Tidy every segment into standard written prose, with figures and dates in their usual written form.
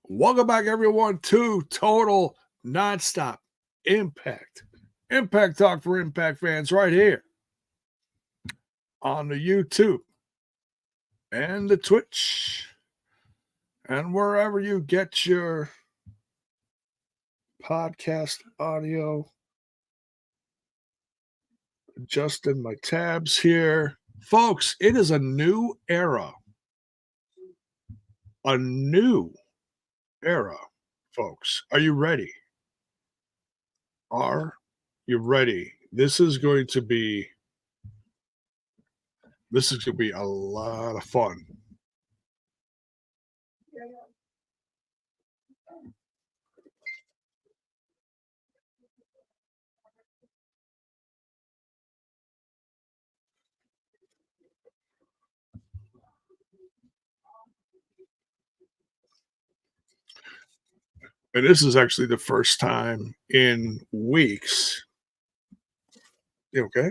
Welcome back, everyone, to Total Nonstop Impact. Impact Talk for Impact fans right here on the YouTube and the Twitch and wherever you get your podcast audio. Adjusting my tabs here. Folks, it is a new era. A new era, folks. Are you ready? Are you ready? This is going to be a lot of fun. And this is actually the first time in weeks. You okay?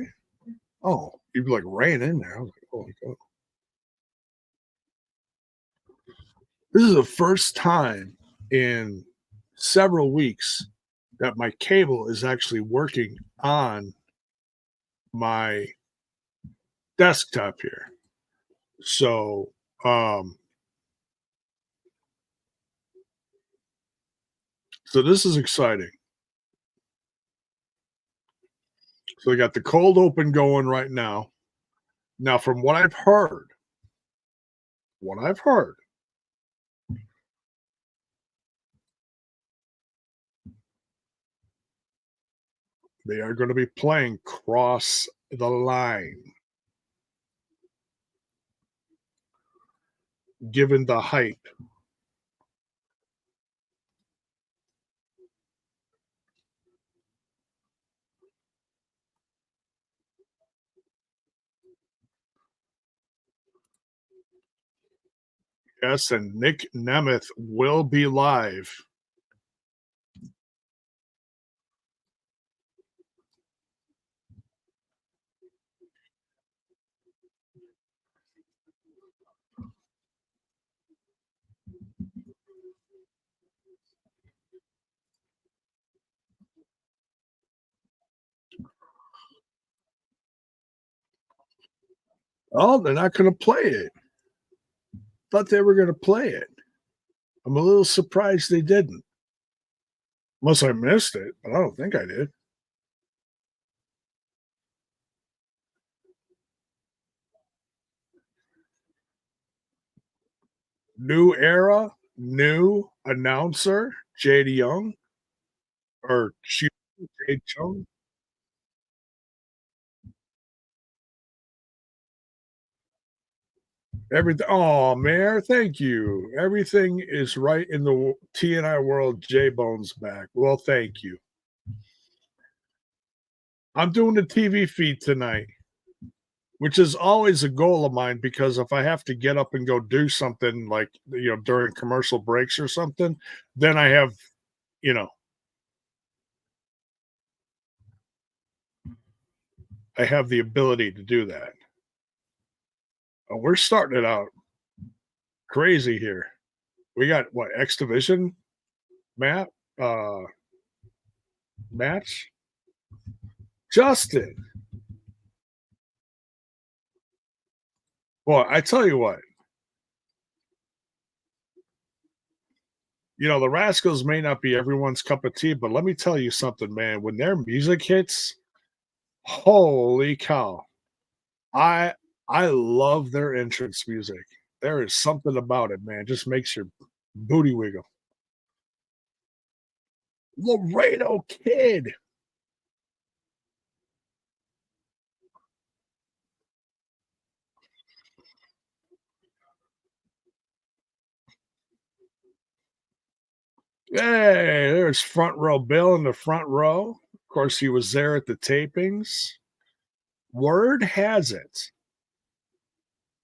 Oh, you like ran in there. I was like, oh my God. This is the first time in several weeks that my cable is actually working on my desktop here. So um so this is exciting. So we got the cold open going right now. Now from what I've heard, they are going to be playing Cross the Line, given the hype. Yes, and Nick Nemeth will be live. Oh, they're not going to play it. Thought they were going to play it. I'm a little surprised they didn't. Unless I missed it, but I don't think I did. New era, new announcer, Jade Young or Jade Chung. Everything. Oh, Mayor, thank you. Everything is right in the TNI world. J Bones back. Well, thank you. I'm doing the TV feed tonight, which is always a goal of mine because if I have to get up and go do something like during commercial breaks or something, then I have you know I have the ability to do that. We're starting it out crazy here. We got what X Division Matt match. Justin. Well, I tell you what, the Rascals may not be everyone's cup of tea, but let me tell you something, man. When their music hits, holy cow. I I love their entrance music. There is something about it, man. Just makes your booty wiggle. Laredo Kid. Hey, there's front row Bill in the front row. Of course, he was there at the tapings. Word has it.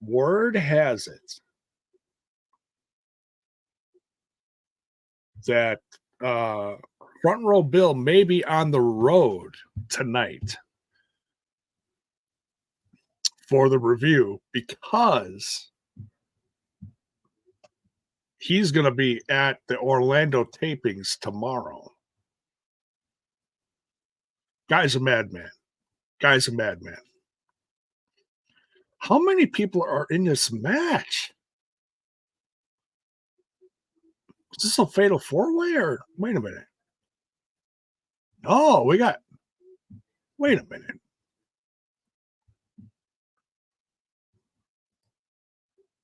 Word has it that front row Bill may be on the road tonight for the review because He's gonna be at the Orlando tapings tomorrow. Guy's a madman. Guy's a madman. How many people are in this match? Is this a fatal four-way or wait a minute? Oh, we got wait a minute.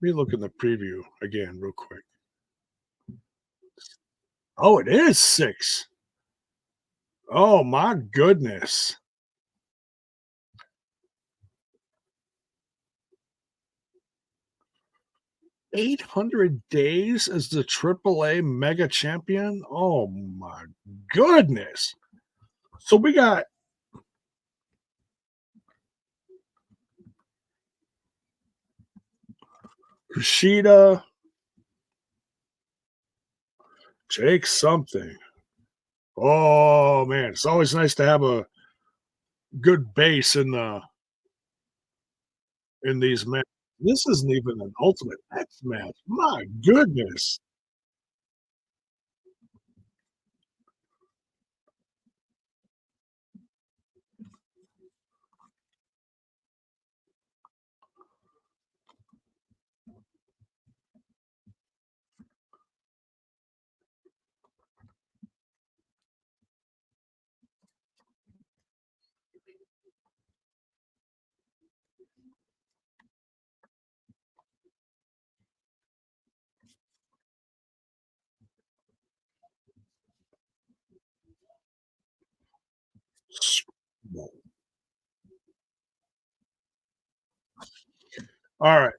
Let me look in the preview again real quick. Oh, it is 6. Oh my goodness. 800 days as the AAA mega champion? Oh my goodness. So we got Kushida, Jake something. Oh man, it's always nice to have a good base in these matches. This isn't even an ultimate X match. My goodness. All right.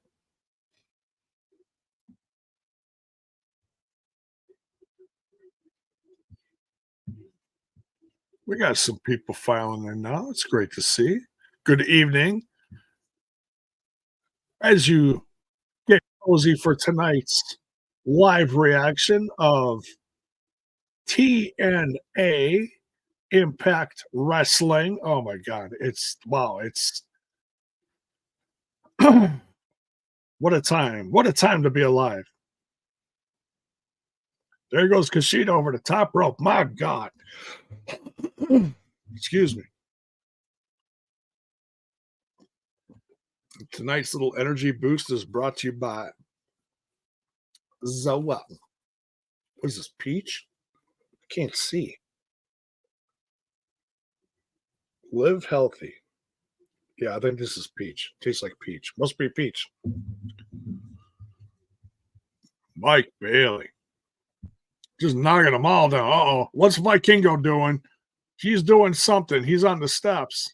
We got some people filing in now. It's great to see. Good evening. As you get cozy for tonight's live reaction of TNA Impact Wrestling. Oh my God. It's wow. It's what a time. What a time to be alive. There goes Kushida over the top rope. My God. Excuse me. Tonight's little energy boost is brought to you by Zoa. What is this, peach? I can't see. Live healthy. Yeah, I think this is peach. Tastes like peach. Must be peach. Mike Bailey. Just knocking them all down. Uh-oh. What's Vikingo doing? He's doing something. He's on the steps.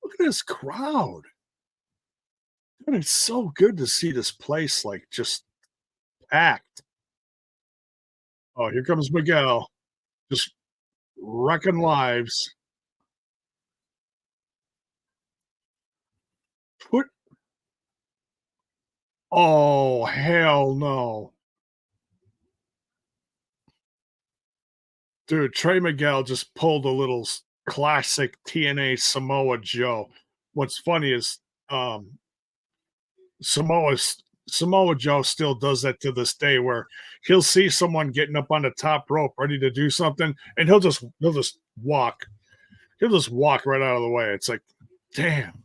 Look at this crowd. And it's so good to see this place like just packed. Oh, here comes Miguel. Just wrecking lives. Put oh hell no. Dude, Trey Miguel just pulled a little classic TNA Samoa Joe. What's funny is Samoa Samoa Joe still does that to this day where he'll see someone getting up on the top rope ready to do something and he'll just walk. He'll just walk right out of the way. It's like, damn.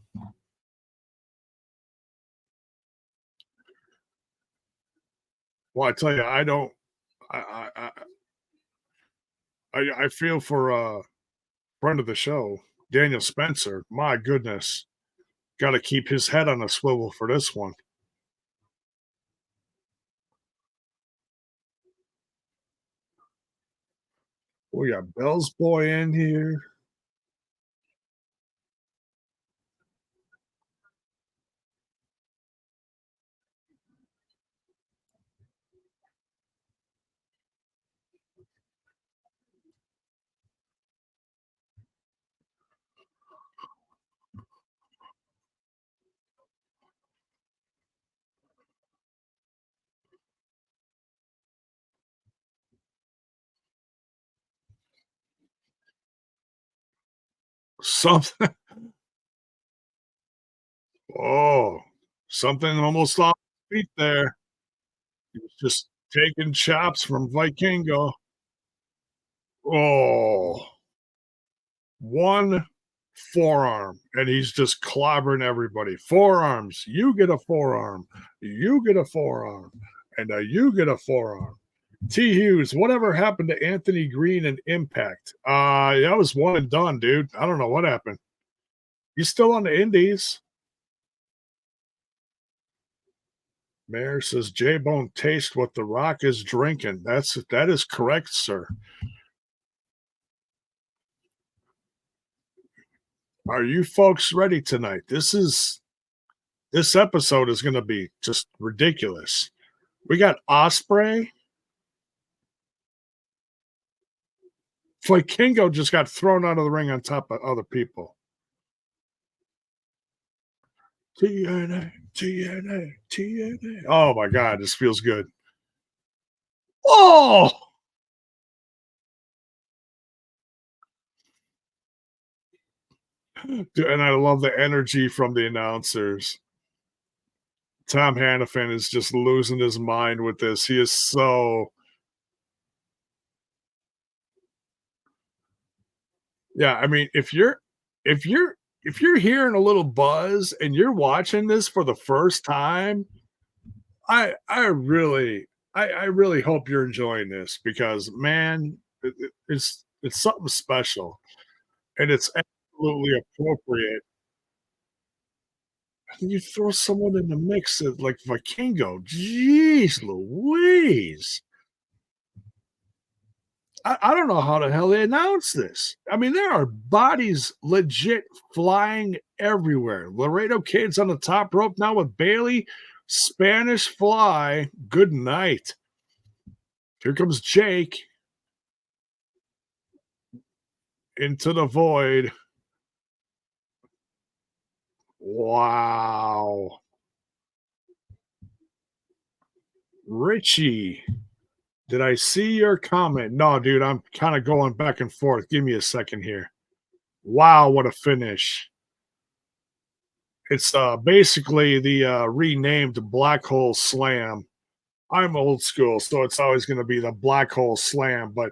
Well, I tell you, I don't I feel for friend of the show, Daniel Spencer. My goodness. Gotta keep his head on a swivel for this one. We got Bell's boy in here. Something. Oh, something almost off his feet there. He was just taking chops from Vikingo. Oh, one forearm, and he's just clobbering everybody. Forearms. You get a forearm. You get a forearm. And you get a forearm. T. Hughes, whatever happened to Anthony Green and Impact? That was one and done, dude. I don't know what happened. He's still on the Indies. Mayor says J Bone taste what the Rock is drinking. That is correct, sir. Are you folks ready tonight? This episode is going to be just ridiculous. We got Osprey. Kingo just got thrown out of the ring on top of other people. TNA, TNA, TNA. Oh my God, this feels good. Oh! Dude, and I love the energy from the announcers. Tom Hannafin is just losing his mind with this. He is so. Yeah, I mean, if you're if you're hearing a little buzz and you're watching this for the first time, I really hope you're enjoying this because man, it's something special and it's absolutely appropriate. And you throw someone in the mix of like Vikingo, jeez Louise. I don't know how the hell they announced this. I mean, there are bodies legit flying everywhere. Laredo Kid's on the top rope now with Bailey. Spanish Fly. Good night. Here comes Jake into the void. Wow. Richie, did I see your comment? No, dude, I'm kind of going back and forth. Give me a second here. Wow, what a finish. It's basically the renamed Black Hole Slam. I'm old school, so it's always going to be the Black Hole Slam, but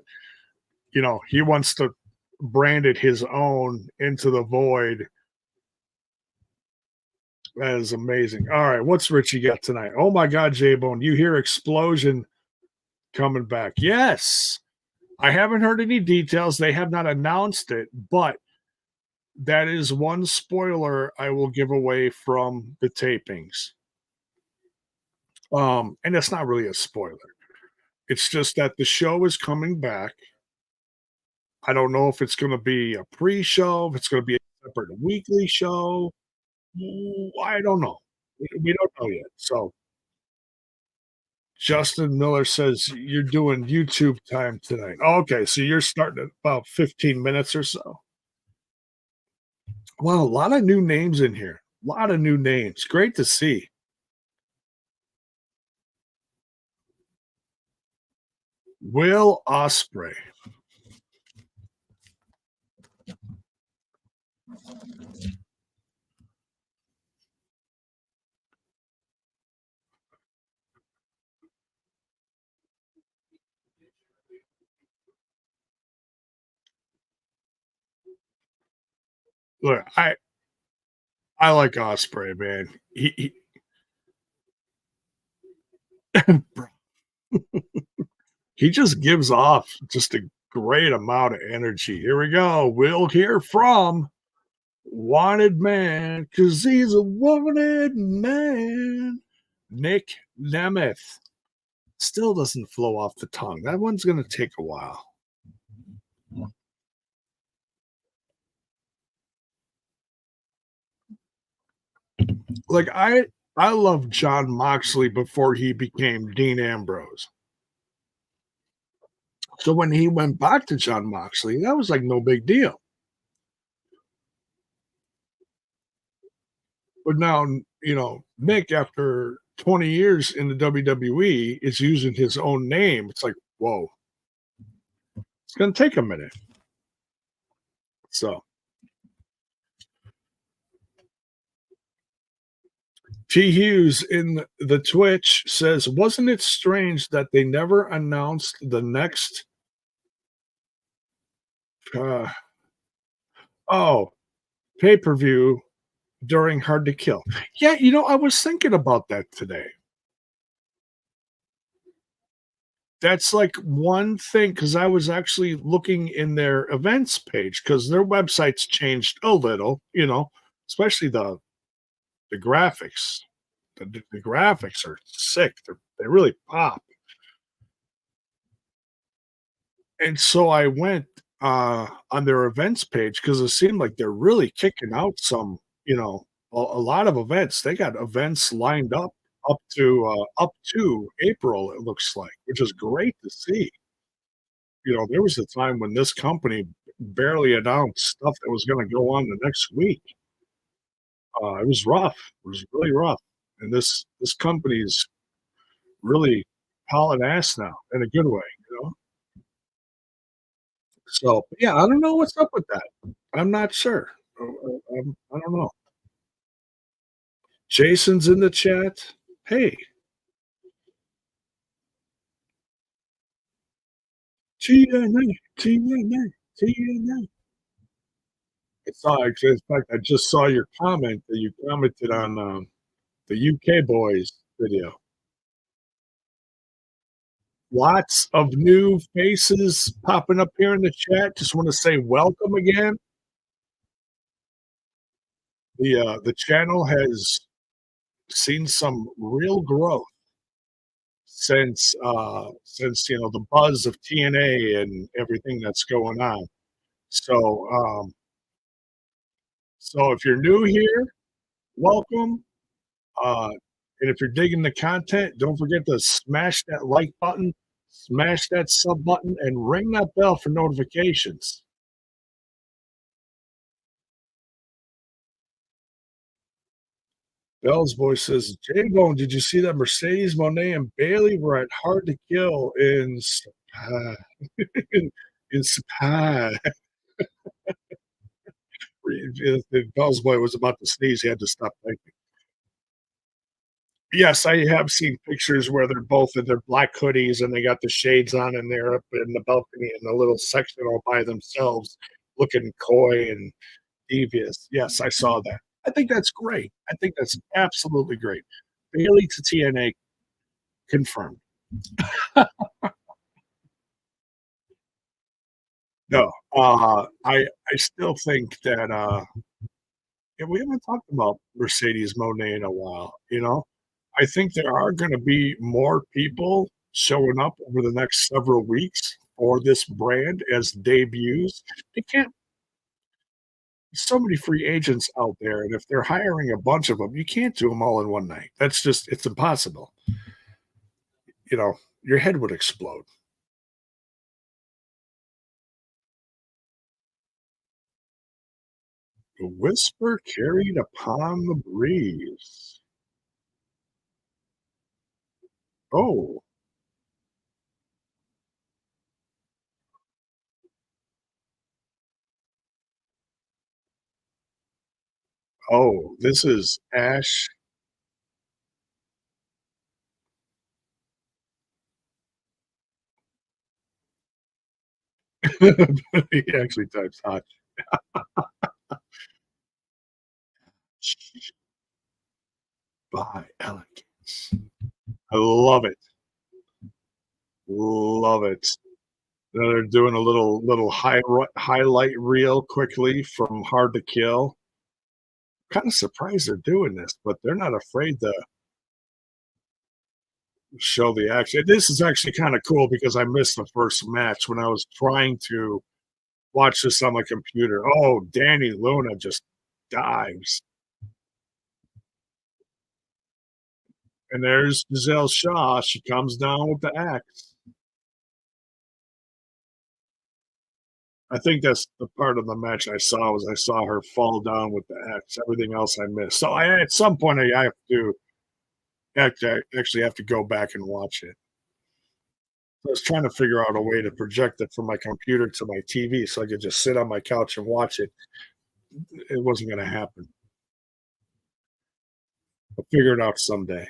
he wants to brand it his own into the void. That is amazing. All right, what's Richie got tonight? Oh my God, J Bone, you hear explosion coming back? Yes, I haven't heard any details. They have not announced it, but that is one spoiler I will give away from the tapings. And it's not really a spoiler. It's just that the show is coming back. I don't know if it's going to be a pre-show, if it's going to be a separate weekly show. I don't know. We don't know yet. So Justin Miller says you're doing YouTube time tonight. Okay, so you're starting at about 15 minutes or so. Wow, a lot of new names in here. A lot of new names. Great to see. Will Osprey. Look, I like Osprey, man. He just gives off just a great amount of energy. Here we go. We'll hear from Wanted Man because he's a wanted man. Nick Nemeth. Still doesn't flow off the tongue. That one's going to take a while. Like I love John Moxley before he became Dean Ambrose. So when he went back to John Moxley, that was like no big deal. But now, Nick, after 20 years in the WWE, is using his own name. It's like, whoa, it's going to take a minute. So, T. Hughes in the Twitch says, "Wasn't it strange that they never announced the next?" Uh, oh, pay-per-view during Hard to Kill. Yeah, I was thinking about that today. That's like one thing because I was actually looking in their events page because their website's changed a little, especially the graphics. The graphics are sick. They really pop. And so I went on their events page because it seemed like they're really kicking out some, a lot of events. They got events lined up to April, it looks like, which is great to see. There was a time when this company barely announced stuff that was gonna go on the next week. It was rough. It was really rough, and this company's really hauling ass now in a good way, you know? So, yeah, I don't know what's up with that. I'm not sure. I don't know. Jason's in the chat. Hey, TNA, TNA, TNA. In fact, I just saw your comment that you commented on, the UK boys video. Lots of new faces popping up here in the chat. Just wanna say welcome again. The channel has seen some real growth since, the buzz of TNA and everything that's going on. So, so if you're new here, welcome. Uh, and if you're digging the content, don't forget to smash that like button, smash that sub button, and ring that bell for notifications. Bell's voice says, J-Bone, did you see that Mercedes Monet and Bailey were at Hard to Kill in Spa? in Spa. Bell's boy was about to sneeze. He had to stop thinking. Yes, I have seen pictures where they're both in their black hoodies and they got the shades on and they're up in the balcony in a little section all by themselves, looking coy and devious. Yes, I saw that. I think that's great. I think that's absolutely great. Bailey to TNA confirmed. No, I still think that yeah, we haven't talked about Mercedes Monet in a while. I think there are going to be more people showing up over the next several weeks for this brand as debuts. They can't. So many free agents out there, and if they're hiring a bunch of them, you can't do them all in one night. It's impossible. Your head would explode. A whisper carried upon the breeze. Oh, oh, this is Ash. He actually types hot by elegance. I love it. Love it. They're doing a little highlight reel quickly from Hard to Kill. Kinda surprised they're doing this, but they're not afraid to show the action. This is actually kinda cool because I missed the first match when I was trying to watch this on my computer. Oh, Danny Luna just dives. And there's Giselle Shaw. She comes down with the axe. I think that's the part of the match I saw her fall down with the axe. Everything else I missed. So at some point I actually have to go back and watch it. I was trying to figure out a way to project it from my computer to my TV so I could just sit on my couch and watch it. It wasn't going to happen. I'll figure it out someday.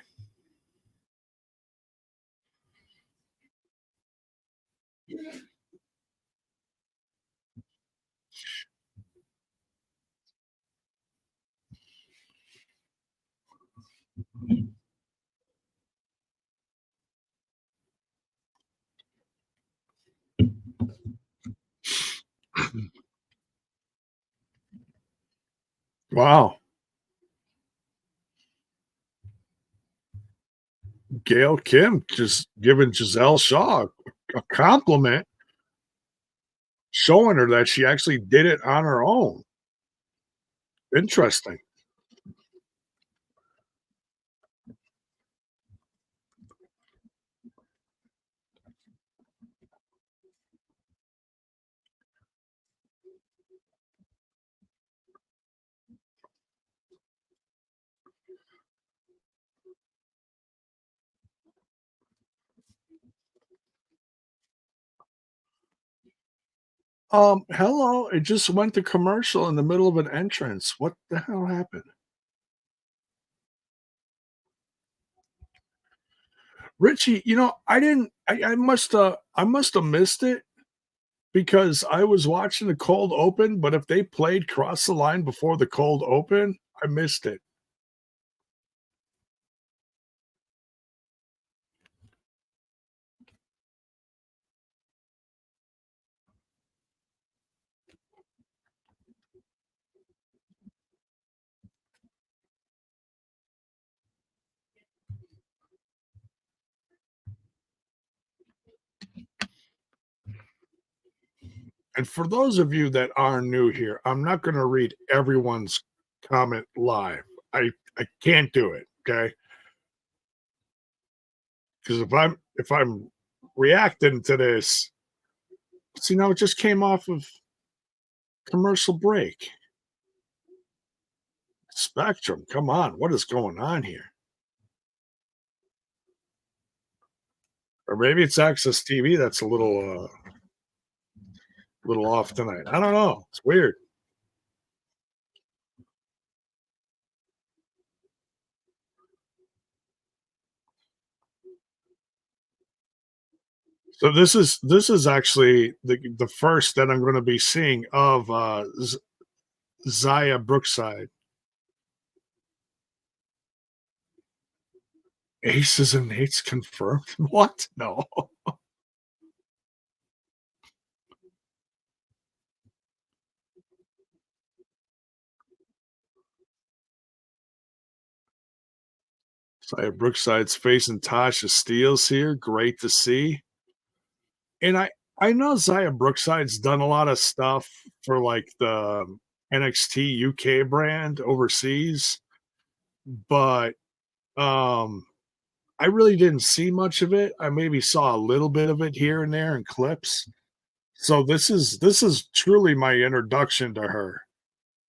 Wow. Gail Kim just giving Giselle Shaw a compliment, showing her that she actually did it on her own. Interesting. Hello. It just went to commercial in the middle of an entrance. What the hell happened? Richie, I must have missed it because I was watching the cold open, but if they played Cross the Line before the cold open, I missed it. And for those of you that are new here, I'm not gonna read everyone's comment live. I can't do it, okay? Because if I'm reacting to this, see, now it just came off of commercial break. Spectrum, come on, what is going on here? Or maybe it's Access TV that's a little off tonight. I don't know. It's weird. So this is actually the first that I'm going to be seeing of Zaya Brookside. Aces and eights confirmed. What? No. Zaya Brookside's facing Tasha Steeles here. Great to see. And I know Zaya Brookside's done a lot of stuff for like the NXT UK brand overseas, but um I really didn't see much of it. I maybe saw a little bit of it here and there in clips. So this is truly my introduction to her.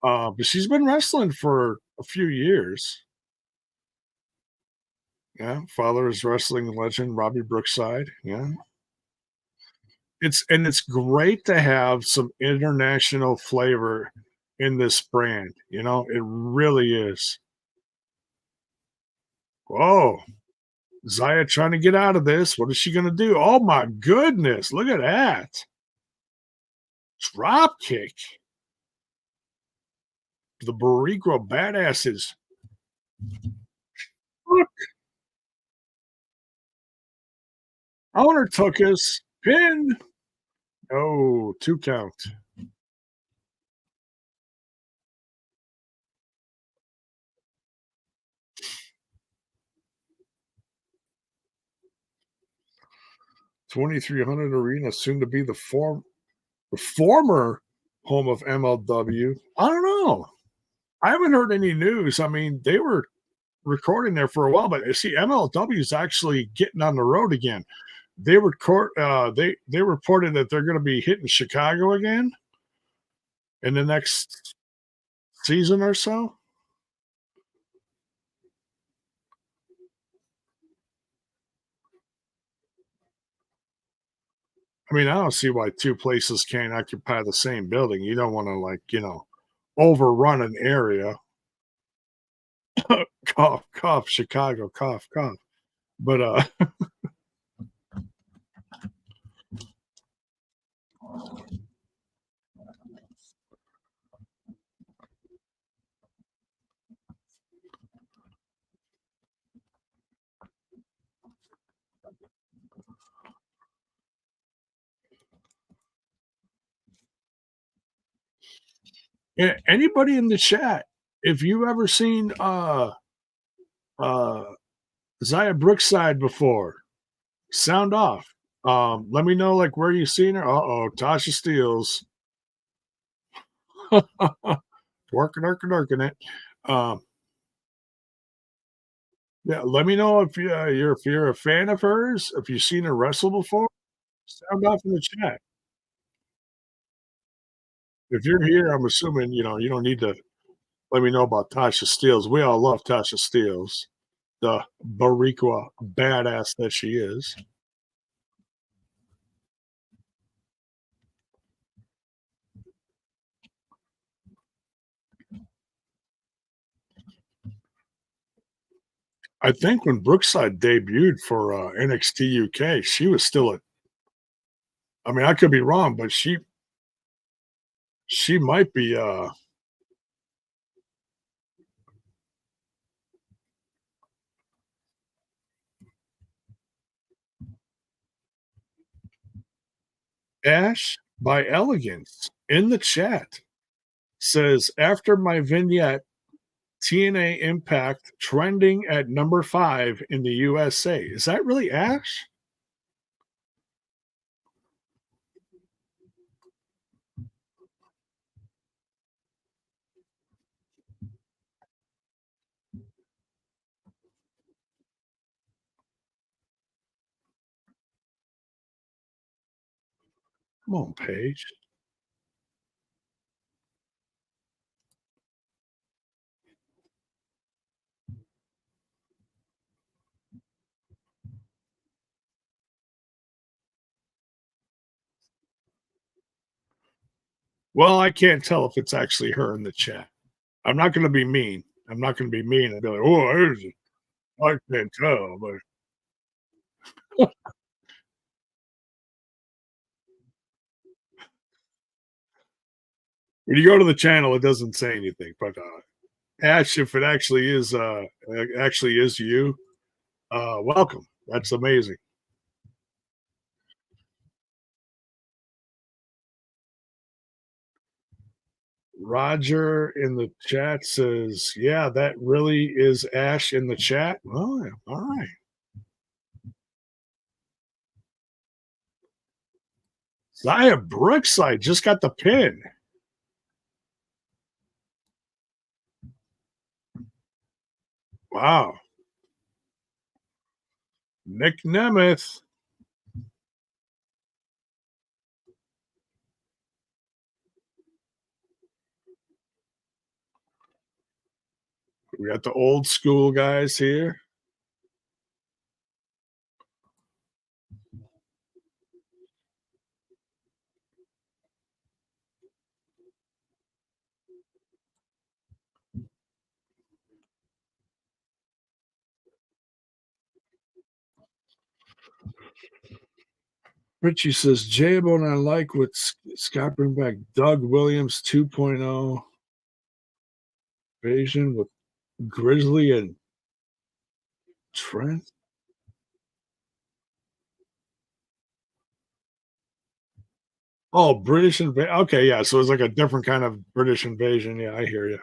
But she's been wrestling for a few years. Yeah, father is wrestling legend Robbie Brookside. Yeah, it's great to have some international flavor in this brand. It really is. Whoa, Zaya trying to get out of this. What is she gonna do? Oh my goodness, look at that drop kick. The Barrigo Badasses. Look, owner took his pin. Oh, 2 count. 2300 Arena, soon to be the former home of MLW. I don't know. I haven't heard any news. I mean, they were recording there for a while, but see, MLW is actually getting on the road again. They reported that they're going to be hitting Chicago again in the next season or so. I mean, I don't see why two places can't occupy the same building. You don't want to overrun an area. cough, cough, Chicago, cough, cough. But anybody in the chat, if you've ever seen uh Zaya Brookside before, sound off. Let me know like where you seen her. Uh-oh, Tasha Steeles. Working it. Um, yeah, let me know if you're a fan of hers, if you've seen her wrestle before. Sound off in the chat. If you're here, I'm assuming you don't need to let me know about Tasha Steeles. We all love Tasha Steeles, the Barriqua badass that she is. I think when Brookside debuted for NXT UK, she was still a. I mean, I could be wrong, but she might be. Ash by Elegance in the chat says after my vignette, TNA Impact trending at number 5 in the USA. Is that really Ash? Come on, Paige. Well, I can't tell if it's actually her in the chat. I'm not going to be mean. I'm not going to be mean and be like, oh, I can't tell. But when you go to the channel, it doesn't say anything. But Ash, if it actually is you, welcome. That's amazing. Roger in the chat says, "Yeah, that really is Ash in the chat." Oh, yeah. All right. Zaya Brookside just got the pin. Wow. Nick Nemeth. We got the old school guys here. Richie says, J-Bone, I like what Scott bring back. Doug Williams 2.0 invasion with Grizzly and Trent. Oh, British invasion. Okay, yeah. So it's like a different kind of British invasion. Yeah, I hear you.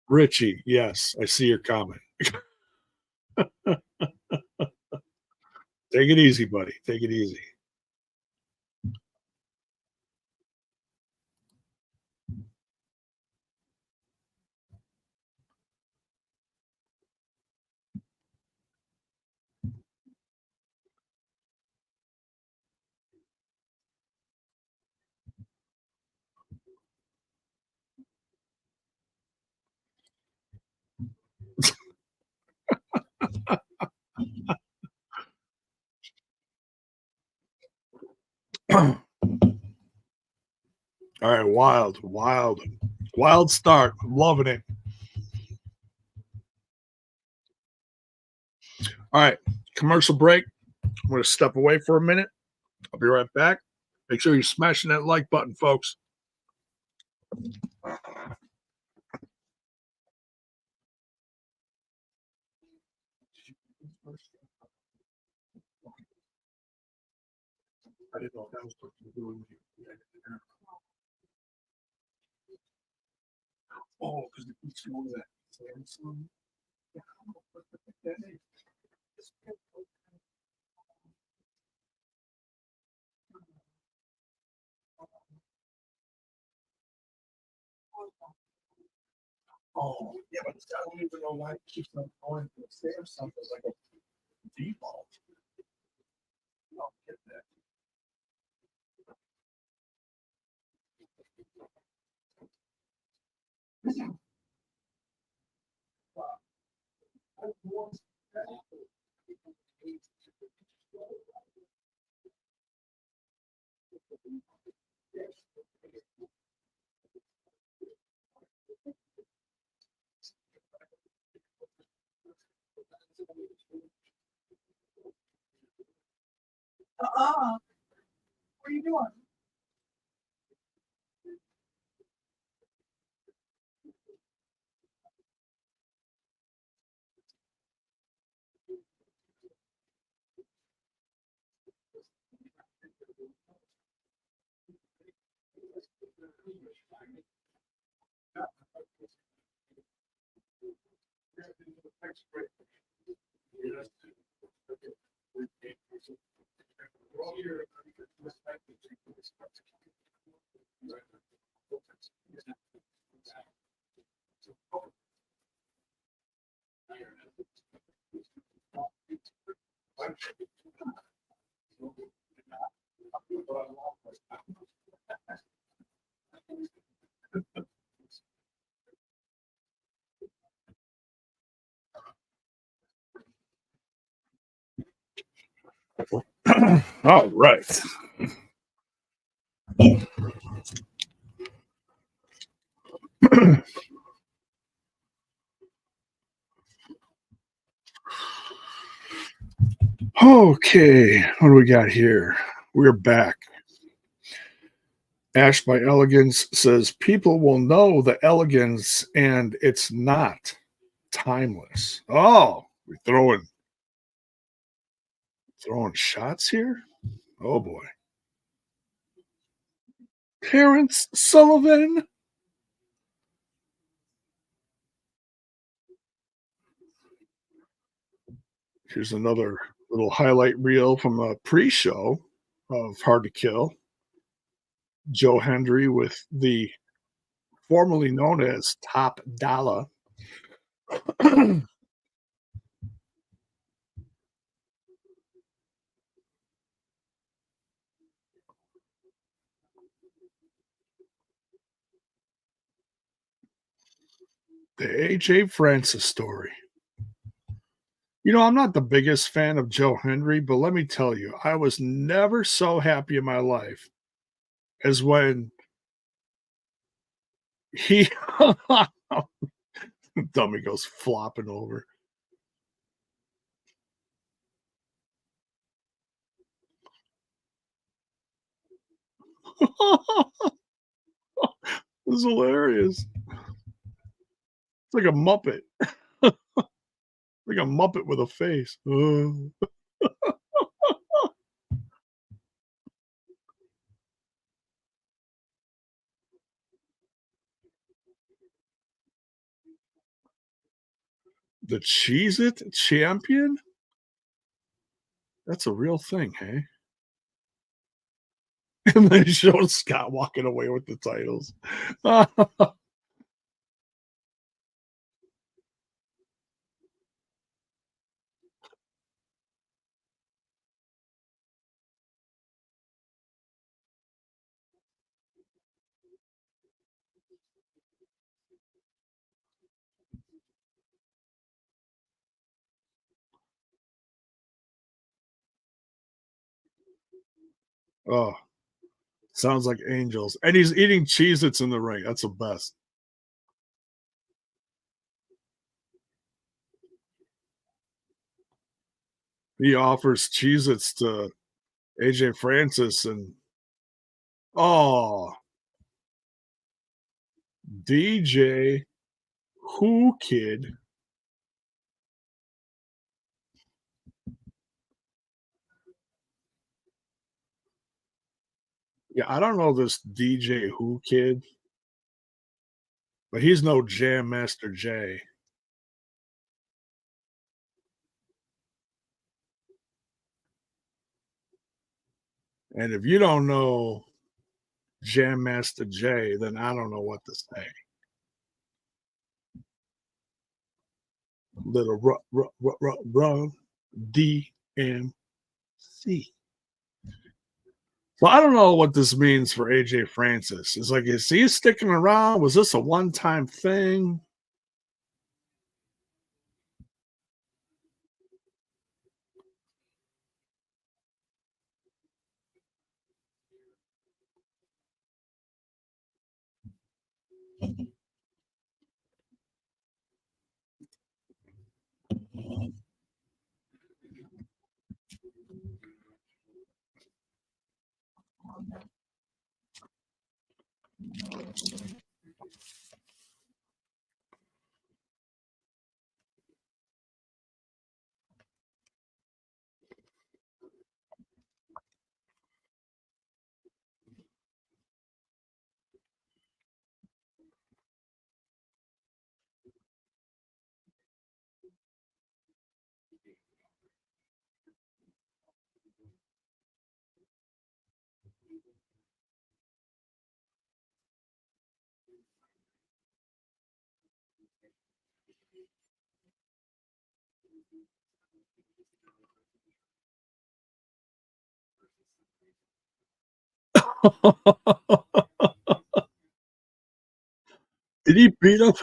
Richie, yes, I see your comment. Take it easy, buddy. Take it easy. All right, wild start. I'm loving it. All right, commercial break. I'm going to step away for a minute. I'll be right back. Make sure you're smashing that like button, folks. I didn't know that was what you were doing. Oh, because it keeps going that Samsung. Oh, yeah, but I don't even know why it keeps on going to Samsung as like a default. I don't get that. What are you doing? All right. Okay, what do we got here? We're back. Ash by Elegance says people will know the elegance and it's not timeless. Oh, we're throwing shots here. Oh boy, Terrence Sullivan. Here's another little highlight reel from a pre-show of Hard to Kill. Joe Hendry with the formerly known as Top Dollar. The AJ Francis story. You know, I'm not the biggest fan of Joe Hendry, but let me tell you, I was never so happy in my life as when he dummy goes flopping over. It was hilarious. It's like a Muppet. Like a Muppet with a face. The Cheez It champion? That's a real thing, hey? And they showed Scott walking away with the titles. Oh, Sounds like angels. And he's eating Cheez-Its in the ring. That's the best. He offers Cheez-Its to AJ Francis and oh, DJ Who Kid. Yeah, I don't know this DJ Who Kid, but he's no Jam Master Jay. And if you don't know Jam Master Jay, then I don't know what to say. Little run DMC. So I don't know what this means for AJ Francis. It's like, is he sticking around? Was this a one-time thing? Did he beat up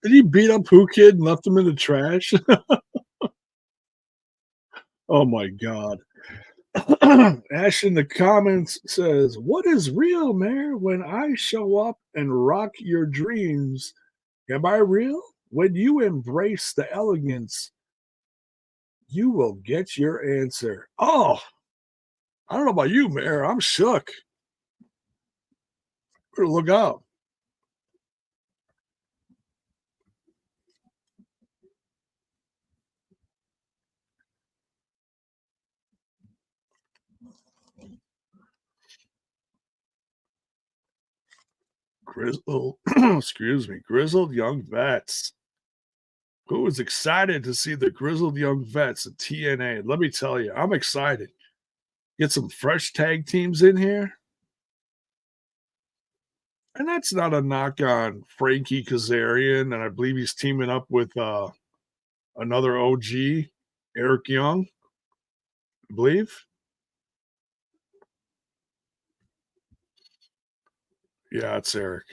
did he beat up Who Kid and left him in the trash? Oh my god. Ash in the comments says, "What is real, man? When I show up and rock your dreams, am I real? When you embrace the elegance, you will get your answer." Oh, I don't know about you, Mayor. I'm shook. Better look out. Grizzled, excuse me, grizzled young vets. Who is excited to see the grizzled young vets at TNA? Let me tell you, I'm excited. Get some fresh tag teams in here. And that's not a knock on Frankie Kazarian, and I believe he's teaming up with another OG, Eric Young, I believe. Yeah, it's Eric.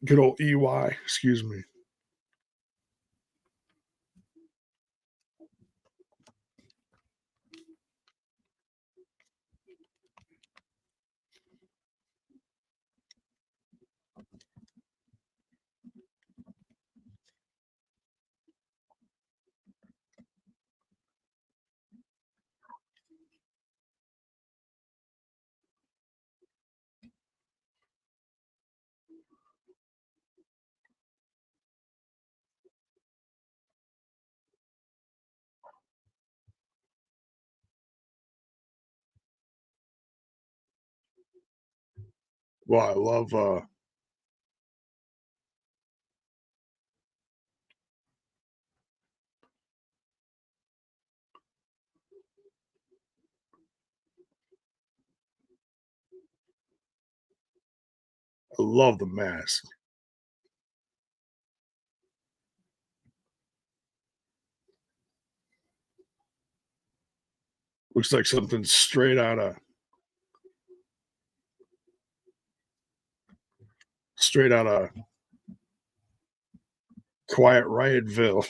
Good old EY, excuse me. Well, I love the mask. Looks like something straight out of Quiet Riotville.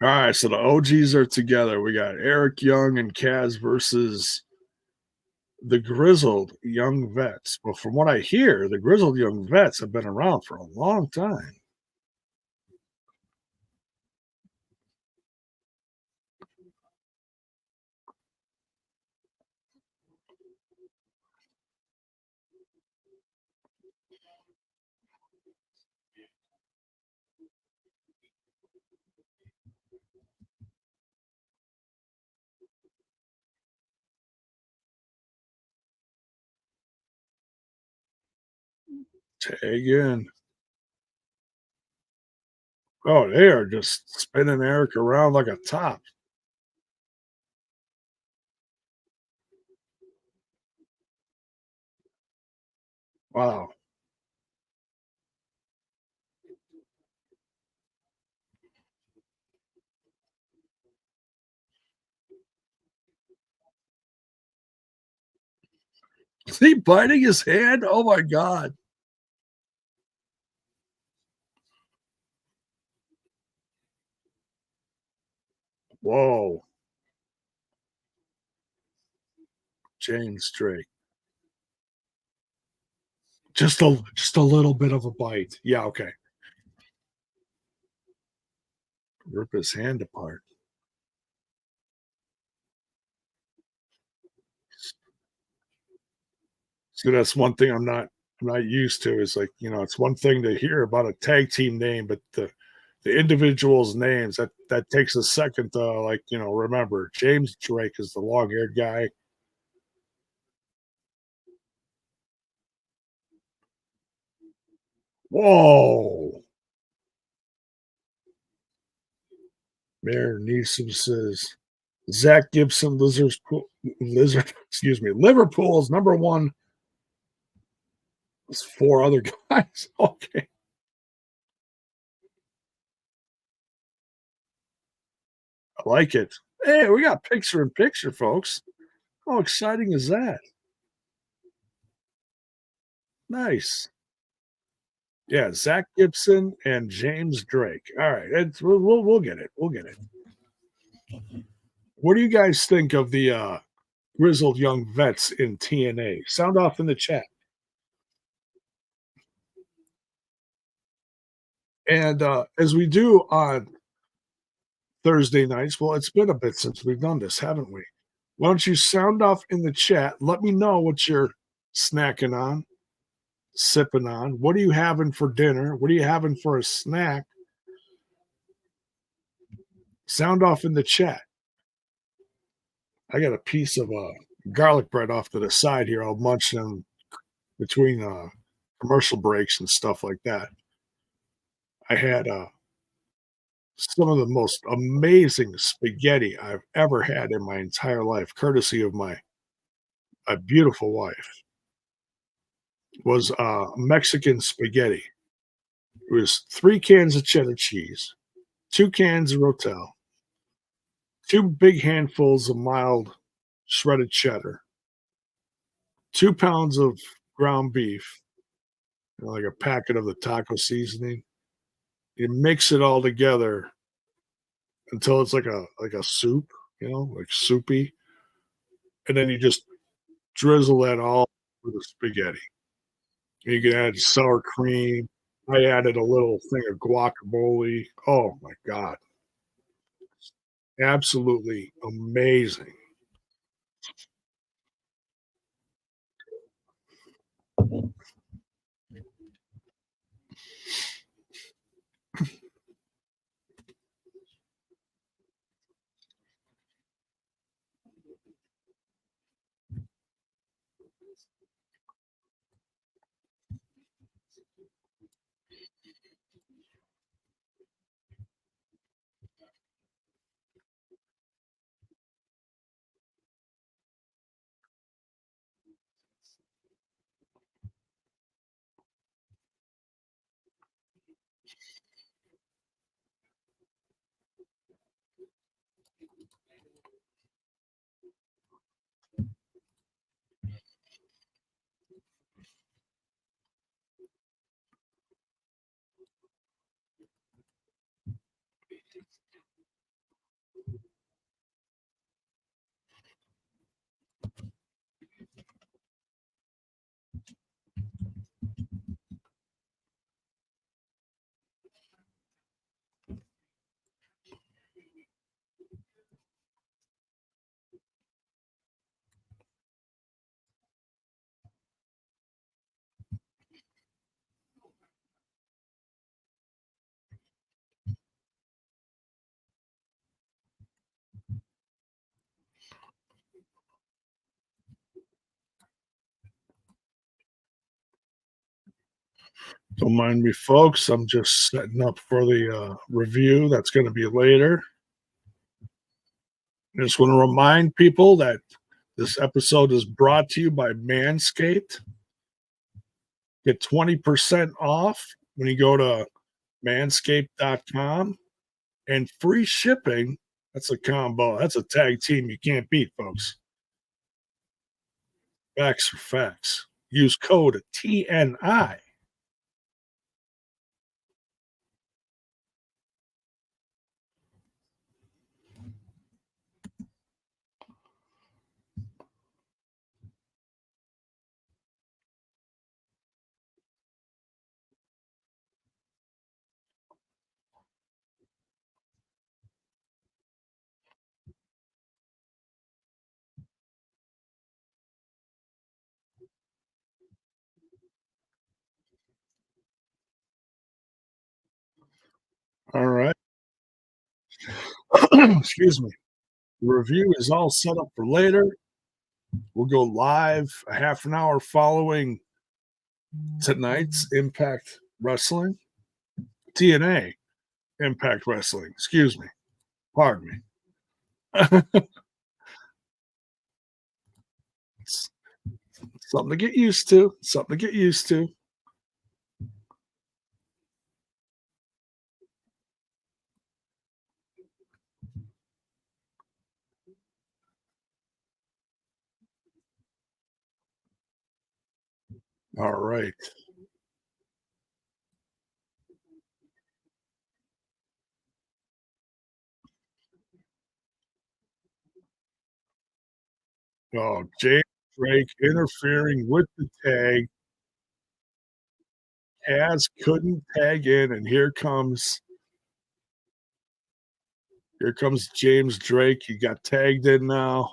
All right, so the OGs are together. We got Eric Young and Kaz versus the grizzled young vets. Well, from what I hear, the grizzled young vets have been around for a long time. Tag in. Oh, they are just spinning Eric around like a top. Wow. Is he biting his hand? Oh my god. Whoa. James Drake. Just a little bit of a bite. Yeah, okay. Rip his hand apart. See, that's one thing I'm not used to. Is like, it's one thing to hear about a tag team name, but the individuals' names that takes a second to remember. James Drake is the long haired guy. Whoa. Mayor Neeson says Zach Gibson, excuse me, Liverpool's number one. There's four other guys. Okay, I like it. Hey, we got picture in picture, folks. How exciting is that? Nice. Yeah, Zach Gibson and James Drake. All right, we'll get it. We'll get it. What do you guys think of the grizzled young vets in TNA? Sound off in the chat. And as we do on Thursday nights, well, it's been a bit since we've done this, haven't we? Why don't you sound off in the chat? Let me know what you're snacking on, sipping on. What are you having for dinner? What are you having for a snack? Sound off in the chat. I got a piece of garlic bread off to the side here. I'll munch them between commercial breaks and stuff like that. I had some of the most amazing spaghetti I've ever had in my entire life, courtesy of my beautiful wife. Was Mexican spaghetti. It was 3 cans of cheddar cheese, 2 cans of Rotel, 2 big handfuls of mild shredded cheddar, 2 pounds of ground beef, like a packet of the taco seasoning. You mix it all together until it's like a soup, like soupy, and then you just drizzle that all with the spaghetti. You can add sour cream. I added a little thing of guacamole. Oh my god, absolutely amazing. Don't mind me, folks. I'm just setting up for the review that's going to be later. I just want to remind people that this episode is brought to you by Manscaped. Get 20% off when you go to manscaped.com and free shipping. That's a combo. That's a tag team you can't beat, folks. Facts are facts. Use code TNI. All right. Excuse me. The review is all set up for later. We'll go live a half an hour following tonight's Impact Wrestling. TNA Impact Wrestling. Excuse me. Pardon me. It's something to get used to. Something to get used to. All right. Oh, James Drake interfering with the tag. Kaz couldn't tag in, and here comes James Drake. He got tagged in now.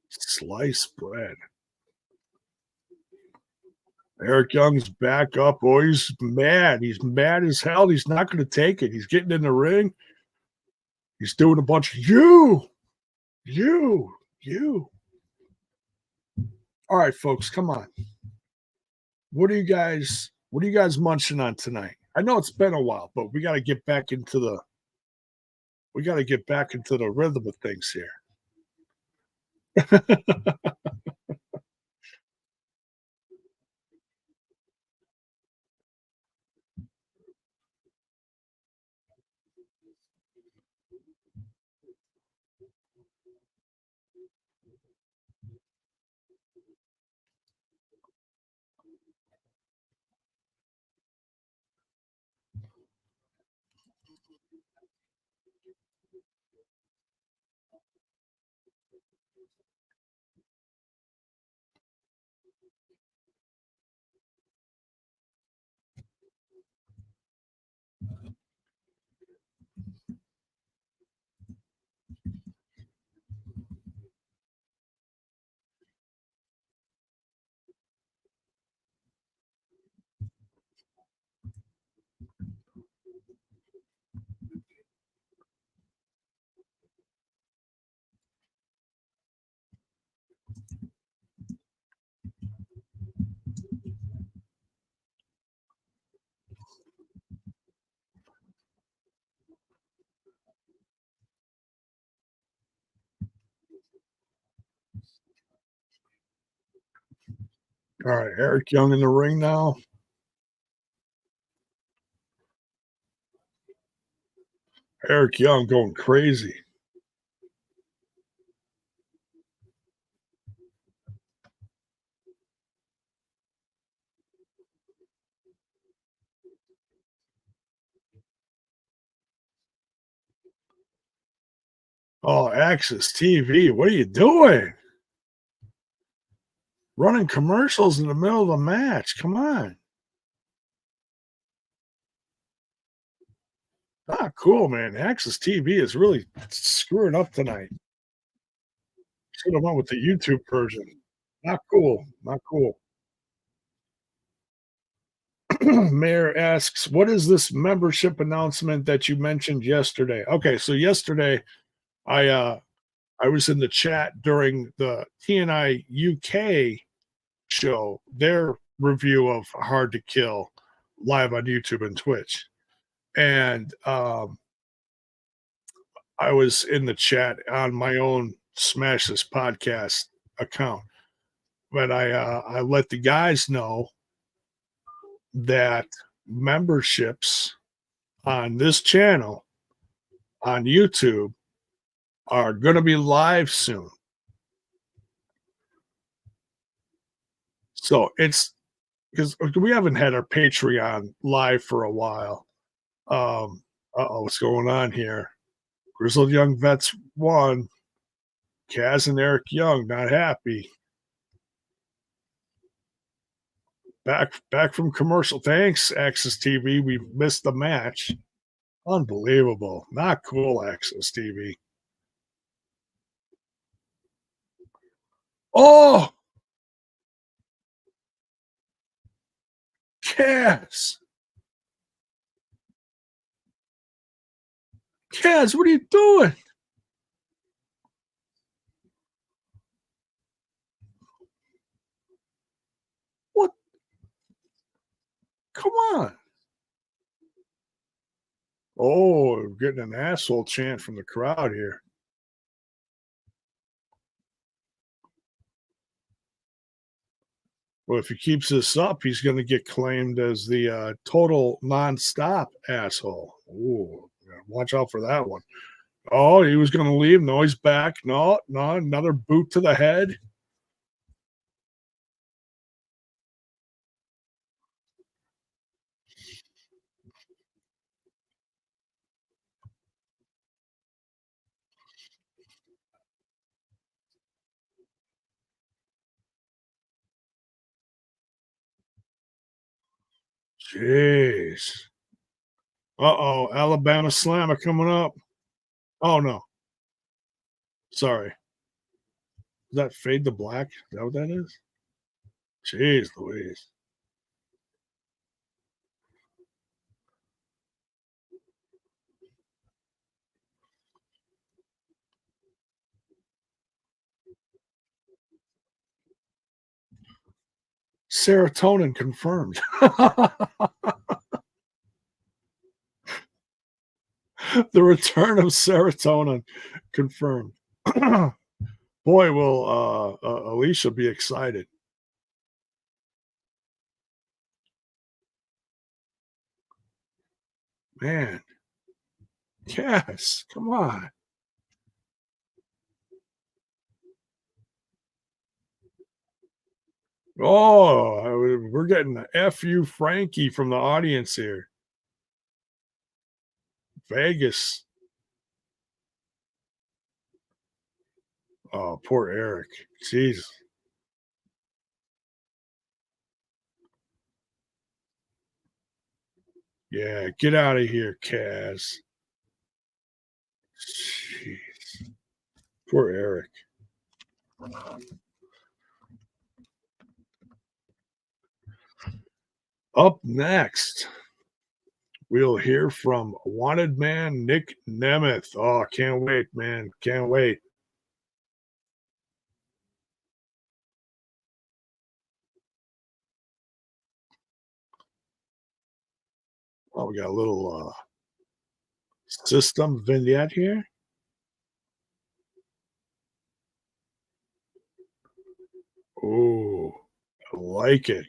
Sliced bread. Eric Young's back up. Oh, he's mad. He's mad as hell. He's not going to take it. He's getting in the ring. He's doing a bunch of you. All right, folks, come on. What are you guys munching on tonight? I know it's been a while, but we got to get back into the rhythm of things here. All right, Eric Young in the ring now. Eric Young going crazy. Oh, Access TV, what are you doing? Running commercials in the middle of a match. Come on. Ah, cool, man. Access TV is really screwing up tonight. Should have went with the YouTube version. Not cool. Not cool. Mayor asks, "What is this membership announcement that you mentioned yesterday?" Okay, so yesterday I I was in the chat during the TNI UK show, their review of Hard to Kill live on YouTube and Twitch. And I was in the chat on my own Smash This Podcast account. But I let the guys know that memberships on this channel on YouTube are going to be live soon. So it's because we haven't had our Patreon live for a while. What's going on here? Grizzled Young Vets won. Kaz and Eric Young not happy. Back from commercial. Thanks, Access TV. We missed the match. Unbelievable. Not cool, Access TV. Oh, Kaz. Kaz, what are you doing? What? Come on. Oh, getting an asshole chant from the crowd here. Well, if he keeps this up, he's going to get claimed as the total nonstop asshole. Ooh, watch out for that one. Oh, he was going to leave. No, he's back. No, another boot to the head. Jeez. Uh-oh, Alabama Slammer coming up. Oh, no. Sorry. Is that Fade to Black? Is that what that is? Jeez Louise. Serotonin confirmed. The return of serotonin confirmed. Boy, will Alicia be excited. Man. Yes, come on. Oh, we're getting the F you Frankie from the audience here. Vegas. Oh, poor Eric. Jeez. Yeah, get out of here, Kaz. Jeez. Poor Eric. Up next, we'll hear from wanted man Nick Nemeth. Oh, can't wait, man. Can't wait. Oh, we got a little system vignette here. Oh, I like it.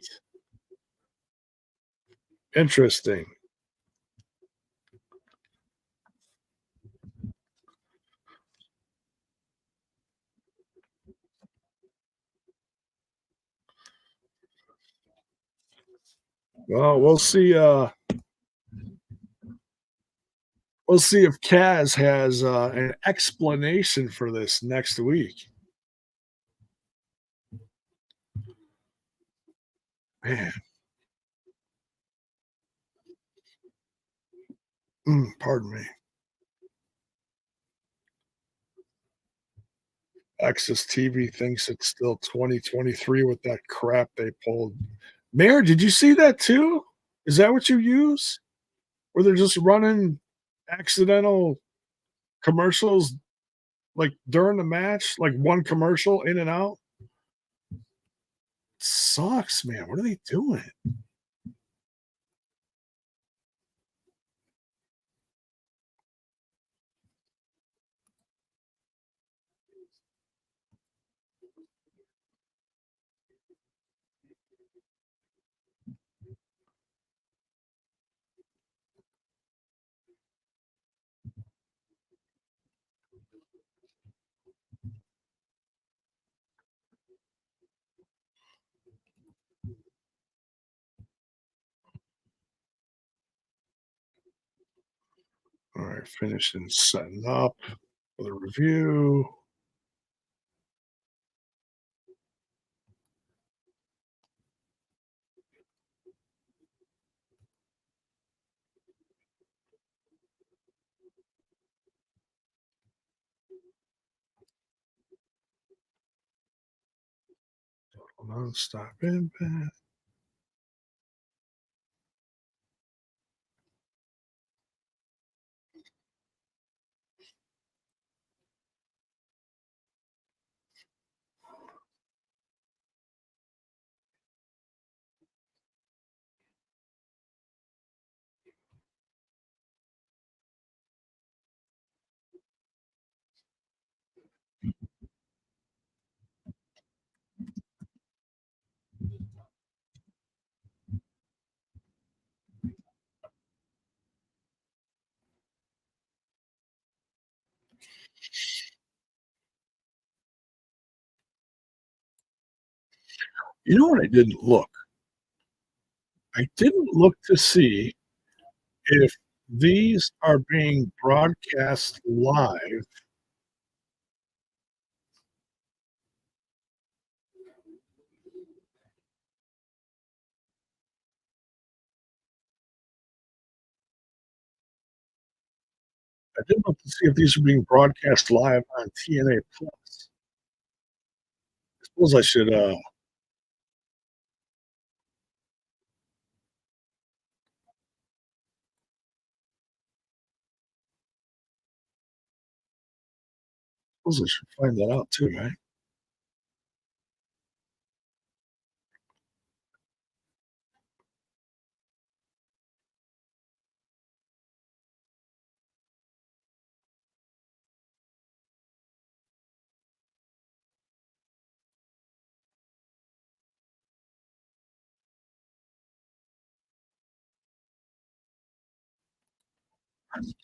Interesting. Well, we'll see. We'll see if Kaz has an explanation for this next week. Man, pardon me. Access TV thinks it's still 2023 with that crap they pulled. Mayor, did you see that too? Is that what you use? Where they're just running accidental commercials like during the match, like one commercial in and out. Sucks, man. What are they doing? All right, finished and setting up for the review. Nonstop impact. You know what I didn't look? I didn't look to see if these are being broadcast live. I didn't look to see if these are being broadcast live on TNA Plus. Suppose I should, suppose I should find that out too, right?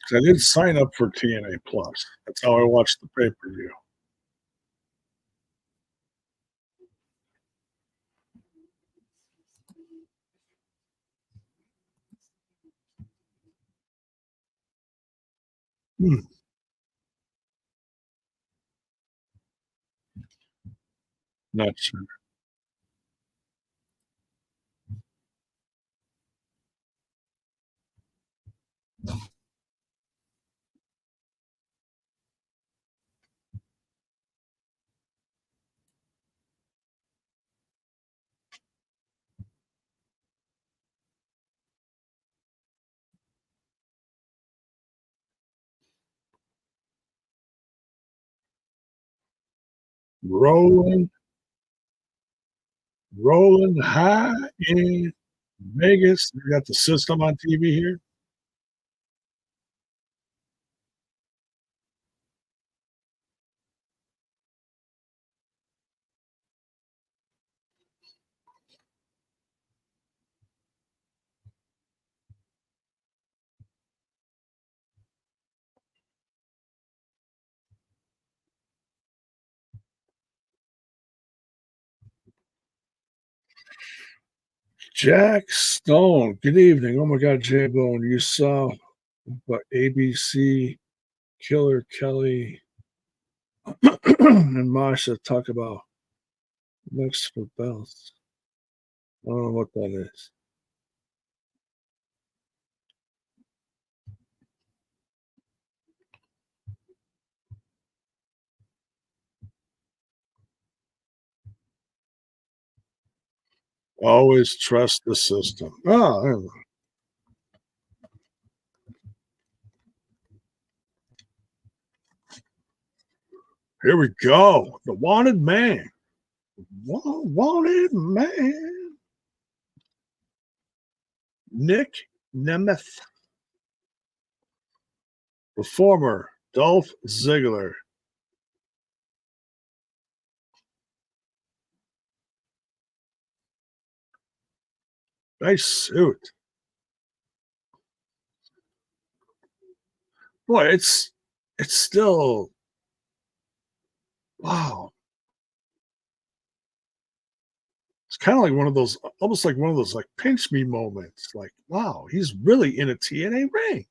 'Cause I did sign up for TNA Plus. That's how I watched the pay-per-view. Hmm, not sure. Rolling, rolling high in Vegas. We got the system on TV here. Jack Stone. Good evening. Oh my God, J Bone. You saw what ABC Killer Kelly and Masha talk about next for belts. I don't know what that is. Always trust the system. Oh, I don't know. Here we go. The Wanted Man. Wanted Man. Nick Nemeth, the former Dolph Ziggler. Nice suit. Boy, it's still wow. It's kind of like one of those, almost like one of those like pinch me moments. Like, wow, he's really in a TNA ring.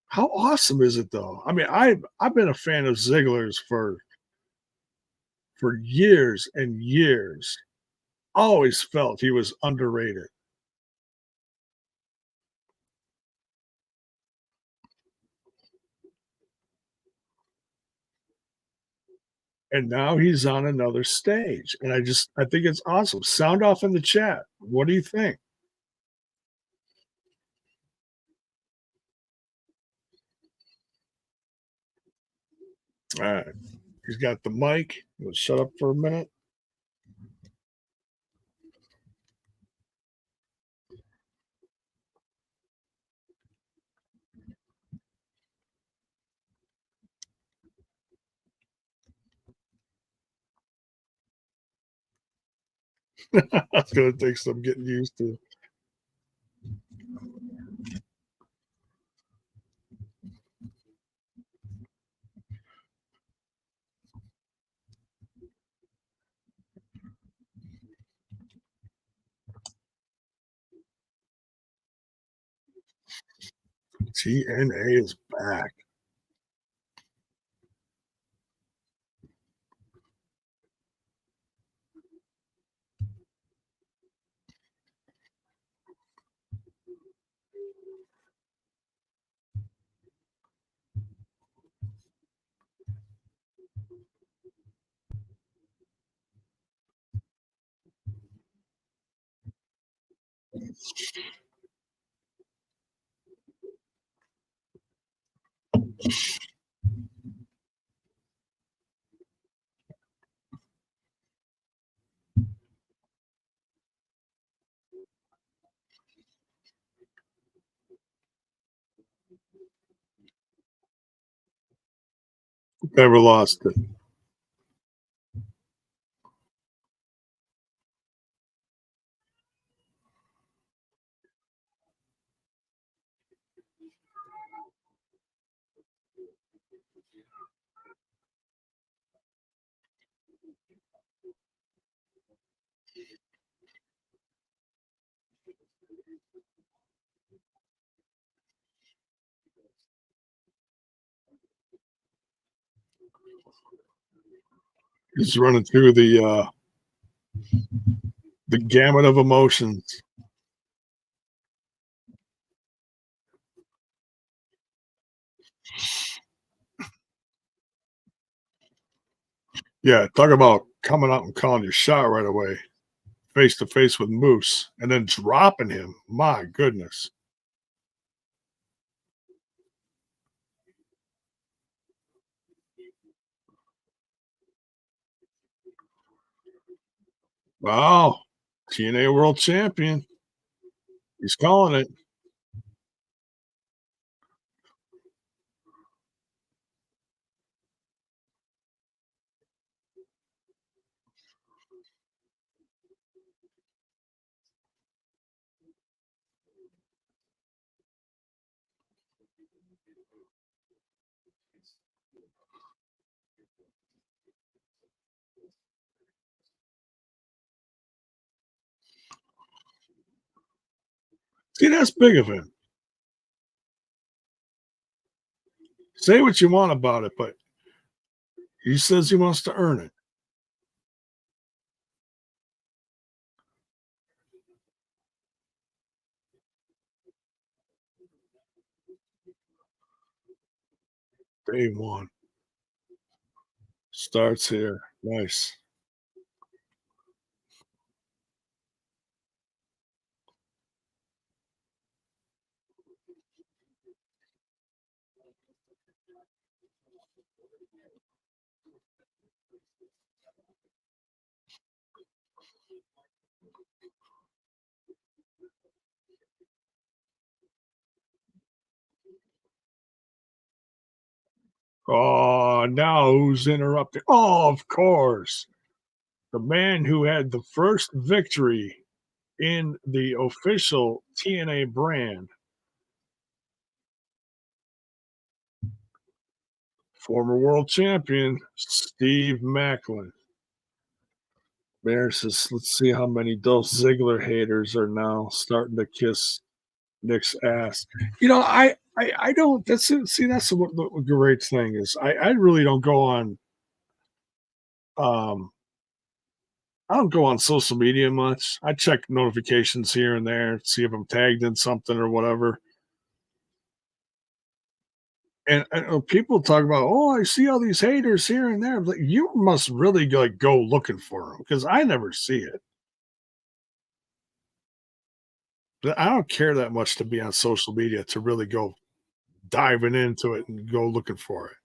How awesome is it though? I mean, I've been a fan of Ziggler's for years and years. Always felt he was underrated. And now he's on another stage. And I think it's awesome. Sound off in the chat. What do you think? All right. He's got the mic. Let's shut up for a minute. That's gonna take some getting used to. TNA is back. Never lost it. He's running through the gamut of emotions. Yeah, talk about coming out and calling your shot right away, face to face with Moose, and then dropping him. My goodness. Wow. TNA World Champion. He's calling it. See, that's big of him. Say what you want about it, but he says he wants to earn it. Day one starts here. Nice. Oh, now who's interrupting? Oh, of course. The man who had the first victory in the official TNA brand, former world champion Steve Macklin. Bear says, let's see how many Dolph Ziggler haters are now starting to kiss Nick's ass. I don't. That's what the great thing is. I really don't go on. Um, I don't go on social media much. I check notifications here and there, see if I'm tagged in something or whatever. And people talk about, oh, I see all these haters here and there. Like, you must really like go looking for them because I never see it. But I don't care that much to be on social media to really go diving into it and go looking for it.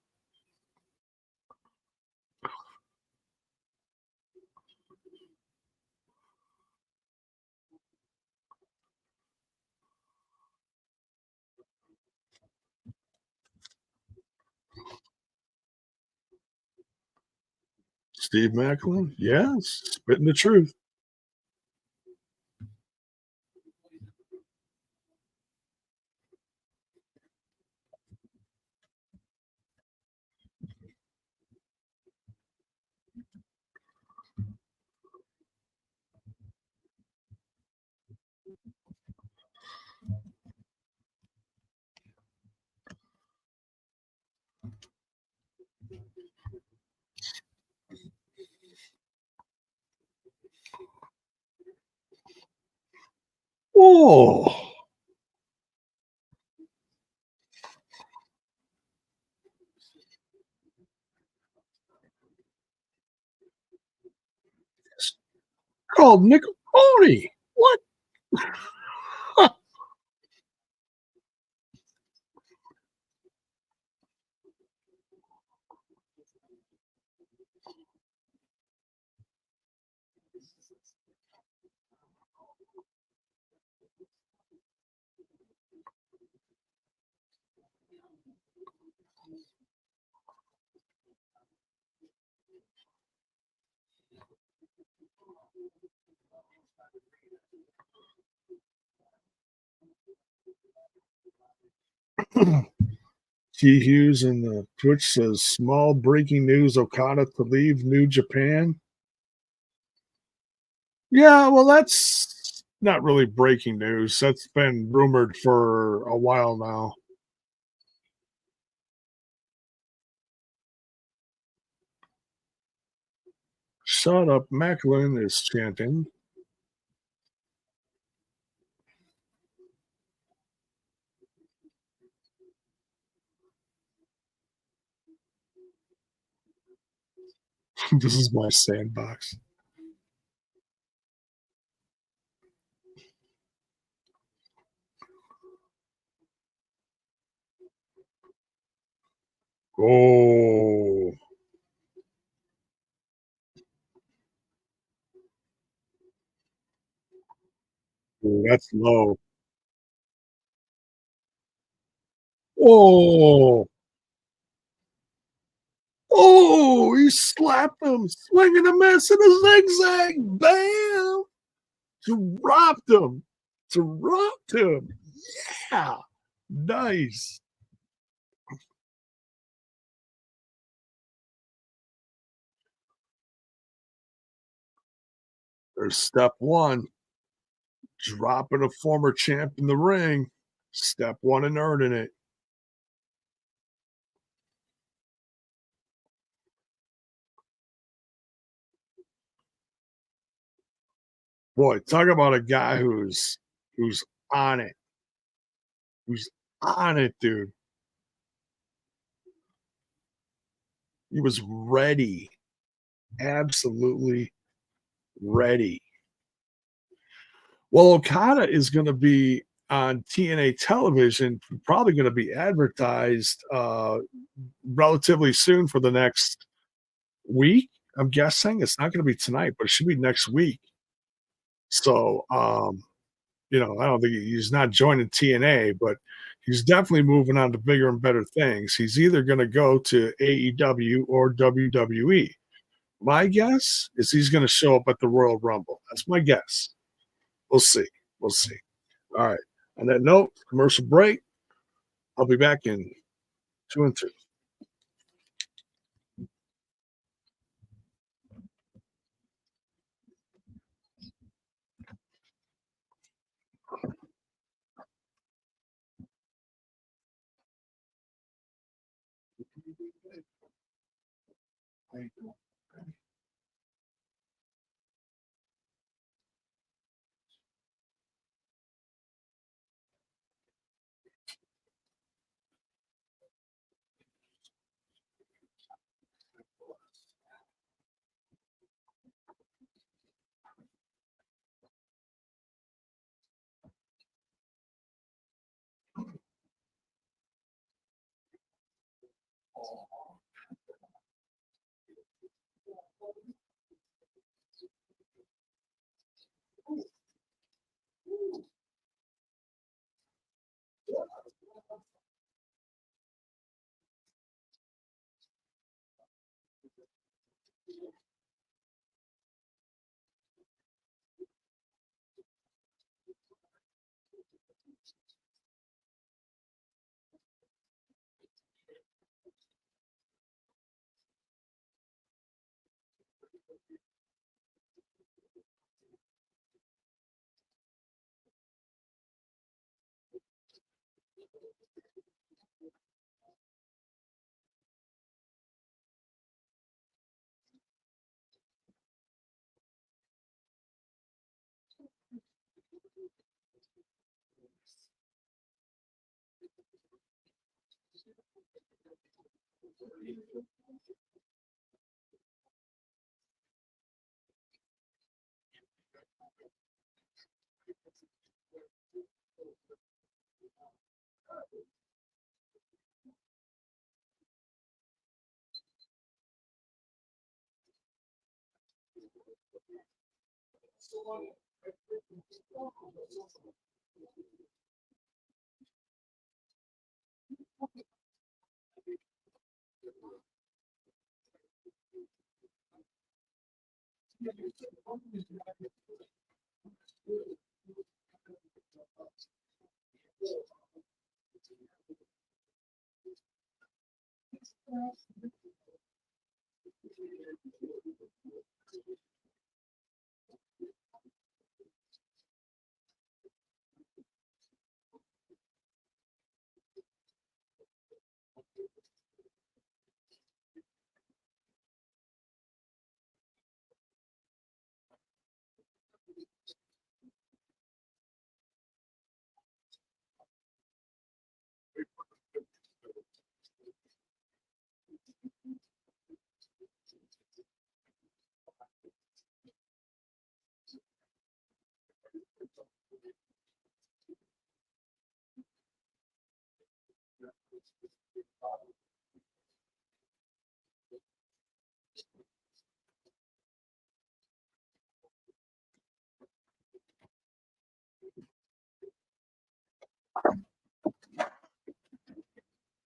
Steve Macklin, yes, spitting the truth. Oh, it's called Nickel Pony. What? T. Hughes in the Twitch says small breaking news: Okada to leave New Japan. Yeah, well, that's not really breaking news. That's been rumored for a while now. Shut up, Macklin is chanting. This is my sandbox. Oh, that's low. Oh, oh, he slapped him, swinging a miss in a zigzag. Bam! Dropped him. Dropped him. Yeah. Nice. There's step one, dropping a former champ in the ring. Step one in earning it. Boy, talk about a guy who's on it. Who's on it, dude. He was ready. Absolutely ready. Well, Okada is going to be on TNA television, probably going to be advertised relatively soon for the next week, I'm guessing. It's not gonna be tonight, but it should be next week. So, I don't think he's not joining TNA, but he's definitely moving on to bigger and better things. He's either gonna go to AEW or WWE. My guess is he's gonna show up at the Royal Rumble. That's my guess. We'll see. We'll see. All right. On that note, commercial break. I'll be back in 2 and 2.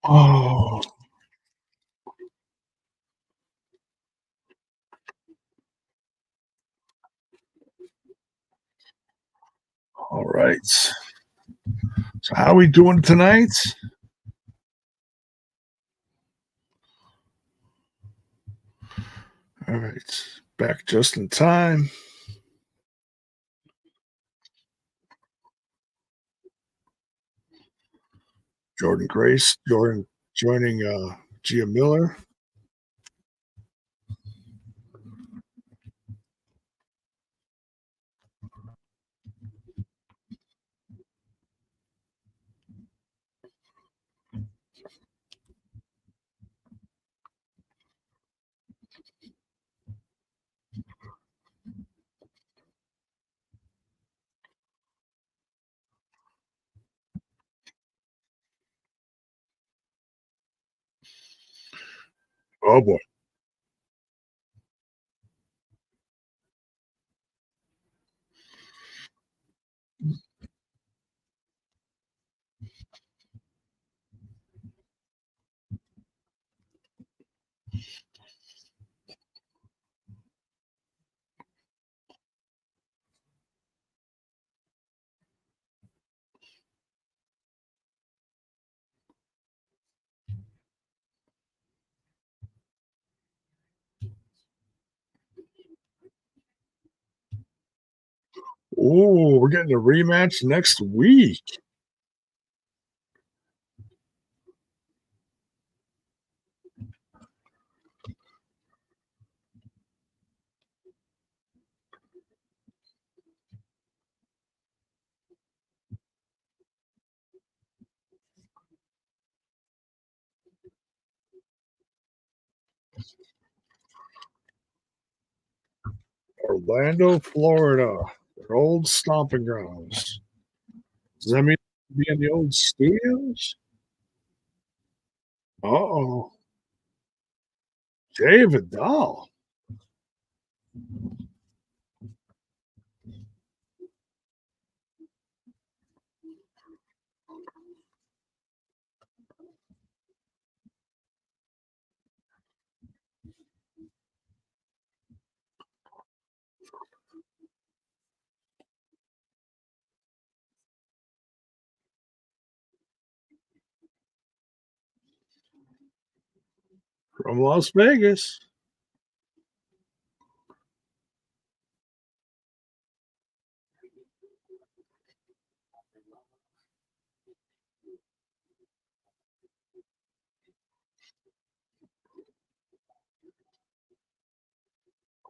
Oh, all right. So how are we doing tonight? All right. Back just in time. Jordan Grace, Jordan joining Gia Miller. Oh boy. Oh, we're getting a rematch next week. Orlando, Florida. Their old stomping grounds. Does that mean be in the old studios? Uh-oh. David Dahl from Las Vegas.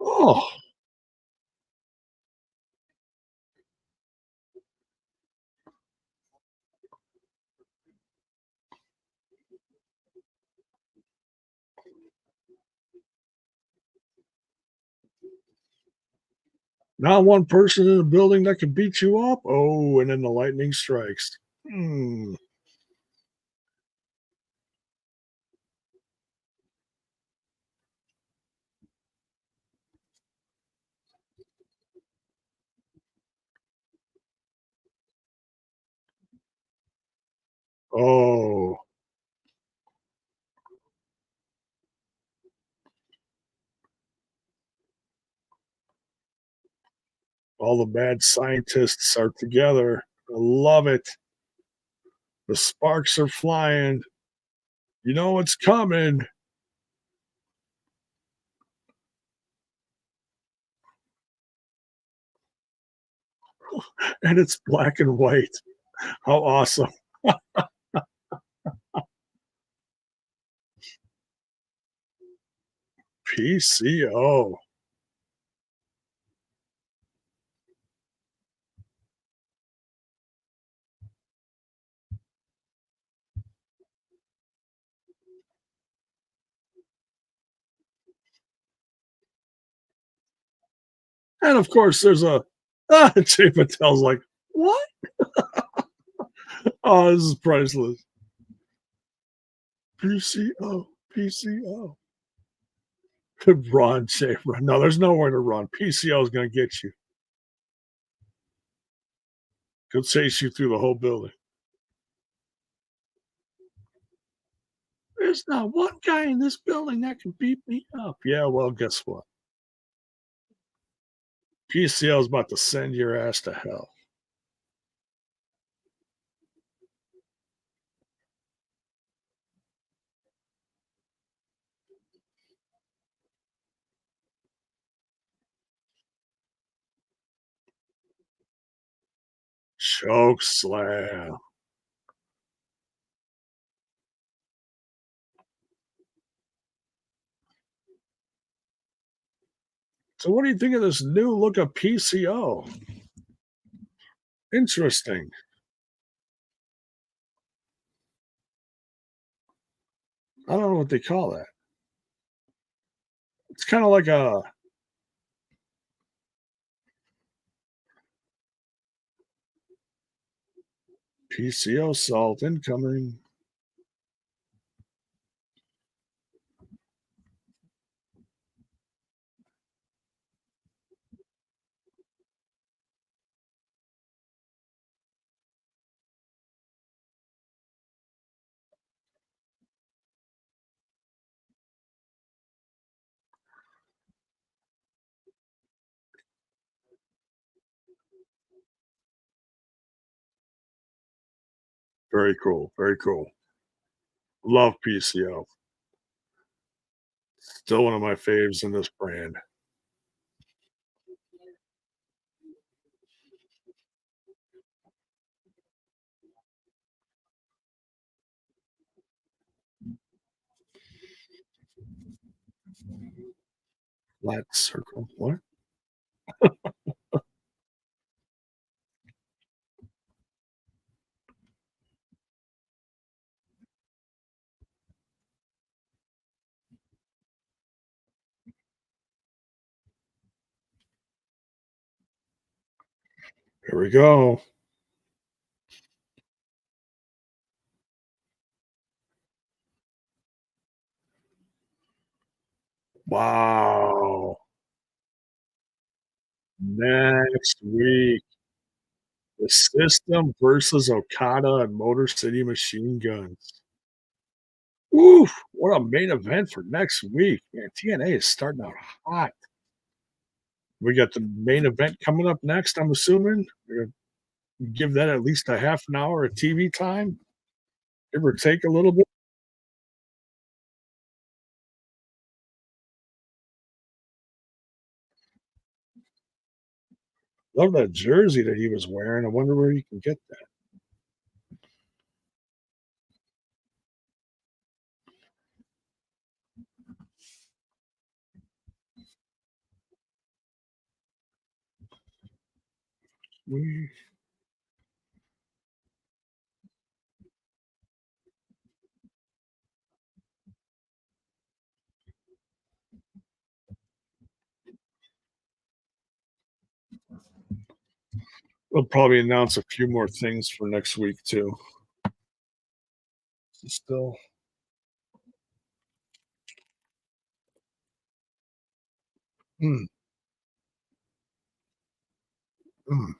Oh, not one person in the building that can beat you up. Oh, and then the lightning strikes. Hmm. Oh, all the bad scientists are together. I love it. The sparks are flying. You know what's coming. And it's black and white. How awesome. PCO. And of course, there's a Jay Patel's like, what? Oh, this is priceless. PCO, PCO. Run, Jay, run. No, there's nowhere to run. PCO is going to get you. He'll chase you through the whole building. There's not one guy in this building that can beat me up. Yeah, well, guess what? PCO is about to send your ass to hell. Choke slam. So, what do you think of this new look of PCO? Interesting. I don't know what they call that. It's kind of like a PCO salt incoming. Very cool. Very cool. Love PCO. Still one of my faves in this brand. flat circle. What? Here we go. Wow. Next week, the System versus Okada and Motor City Machine Guns. Oof, what a main event for next week. Man, TNA is starting out hot. We got the main event coming up next, I'm assuming. We're gonna give that at least a half an hour of TV time, give or take a little bit. Love that jersey that he was wearing. I wonder where you can get that. We We'll probably announce a few more things for next week too. Still, mm, mm.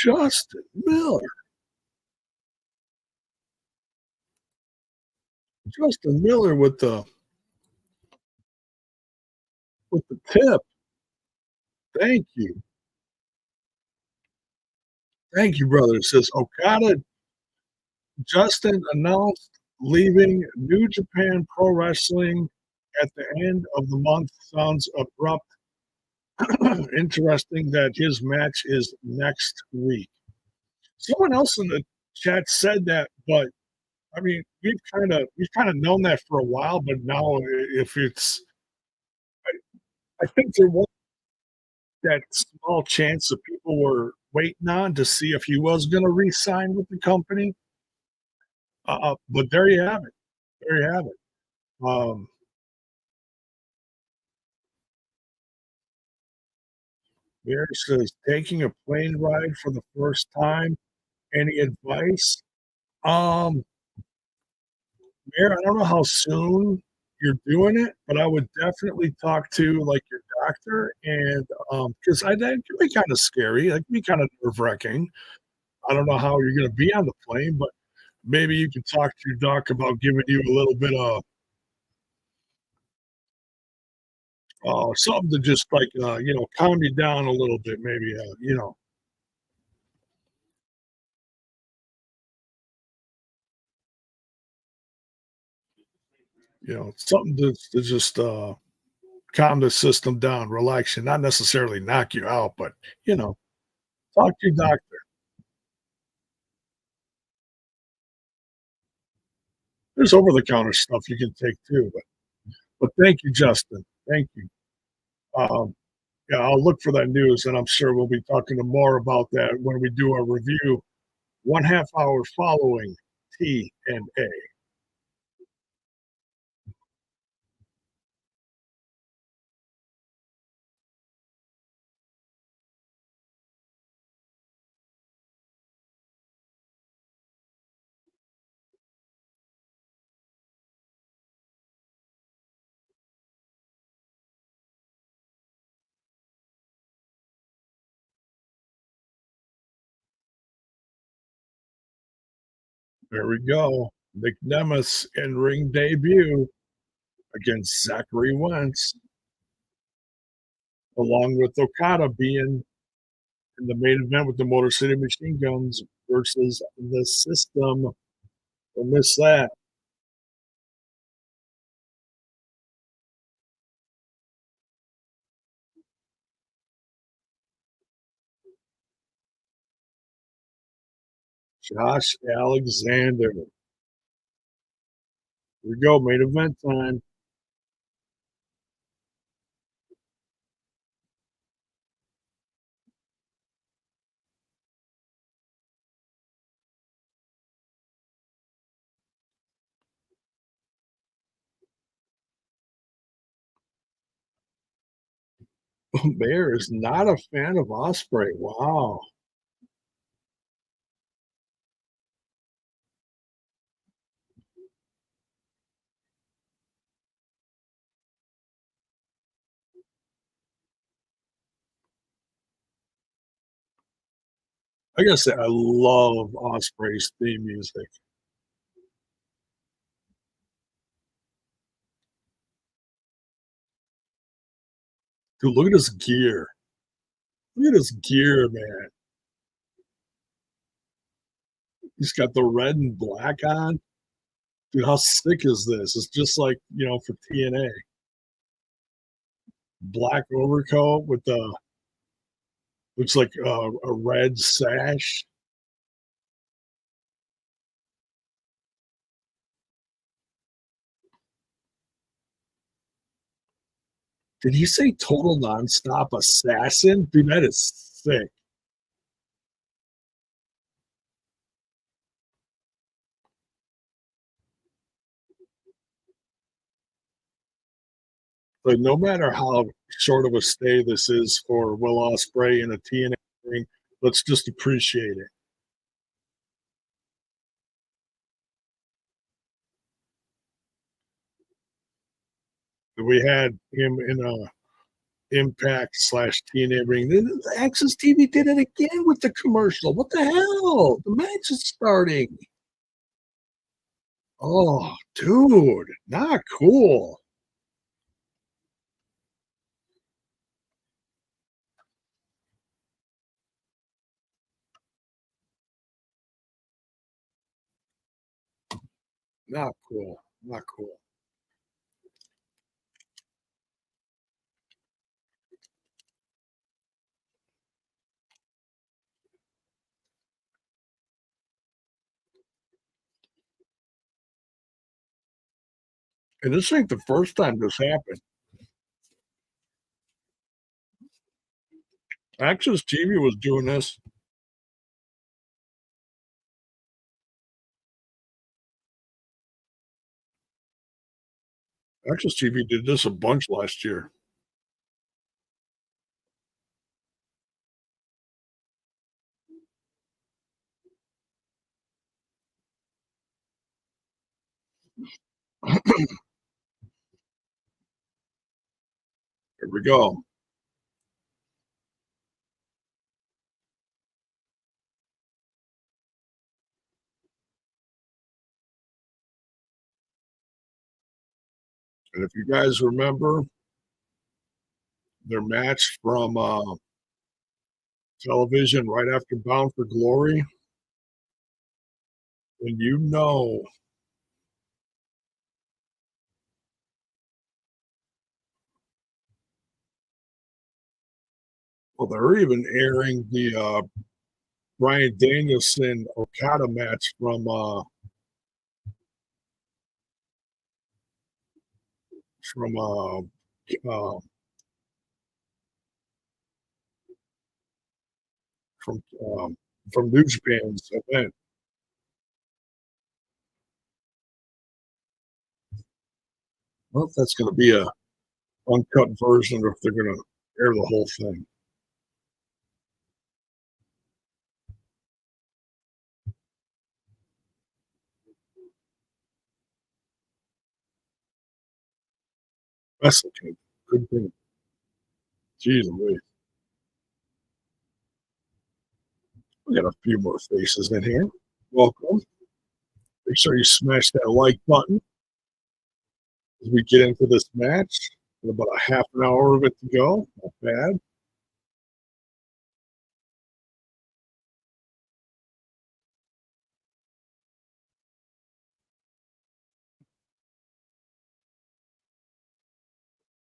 Justin Miller. Justin Miller with the tip. Thank you. Thank you, brother. It says Okada Justin announced leaving New Japan Pro Wrestling at the end of the month. Sounds abrupt. Interesting that his match is next week. Someone else in the chat said that, but I mean, we've kind of known that for a while, but now if it's, I think there was that small chance that people were waiting on to see if he was going to re-sign with the company. But there you have it. There you have it. Mary says, taking a plane ride for the first time. Any advice? Um, Mayor, I don't know how soon you're doing it, but I would definitely talk to like your doctor and because I that can be kind of scary. That can be kind of nerve-wracking. I don't know how you're gonna be on the plane, but maybe you can talk to your doc about giving you a little bit of something to just like calm you down a little bit, maybe something to just calm the system down, relax you, not necessarily knock you out, but you know, talk to your doctor. There's over the counter stuff you can take too, but thank you, Justin. Thank you. Um, Yeah, I'll look for that news, and I'm sure we'll be talking to more about that when we do our review 1/2 hour following TNA. There we go. Nick Nemeth in-ring debut against Zachary Wentz, along with Okada being in the main event with the Motor City Machine Guns versus the System. Don't miss that. Josh Alexander. Here we go, main event time. Bear is not a fan of Osprey. Wow. I gotta say, I love Osprey's theme music. Dude, look at his gear. Look at his gear, man. He's got the red and black on. Dude, how sick is this? It's just like, for TNA. Black overcoat with the looks like a red sash. Did he say total nonstop assassin? Dude, that is sick. But no matter how short of a stay this is for Will Ospreay in a TNA ring, let's just appreciate it. We had him in a Impact slash TNA ring. Then Access TV did it again with the commercial. What the hell? The match is starting. Oh, dude, not cool. Not cool. Not cool. And this ain't the first time this happened. Access TV was doing this. Access TV did this a bunch last year. Here we go. And if you guys remember their match from television right after Bound for Glory, then you know, well, they're even airing the Brian Danielson Okada match from from, from New Japan's event. Well, if that's gonna be a uncut version or if they're gonna air the whole thing. Wrestle Kingdom. Good thing. Jeez Louise. We got a few more faces in here. Welcome. Make sure you smash that like button as we get into this match. With about a half an hour of it to go. Not bad.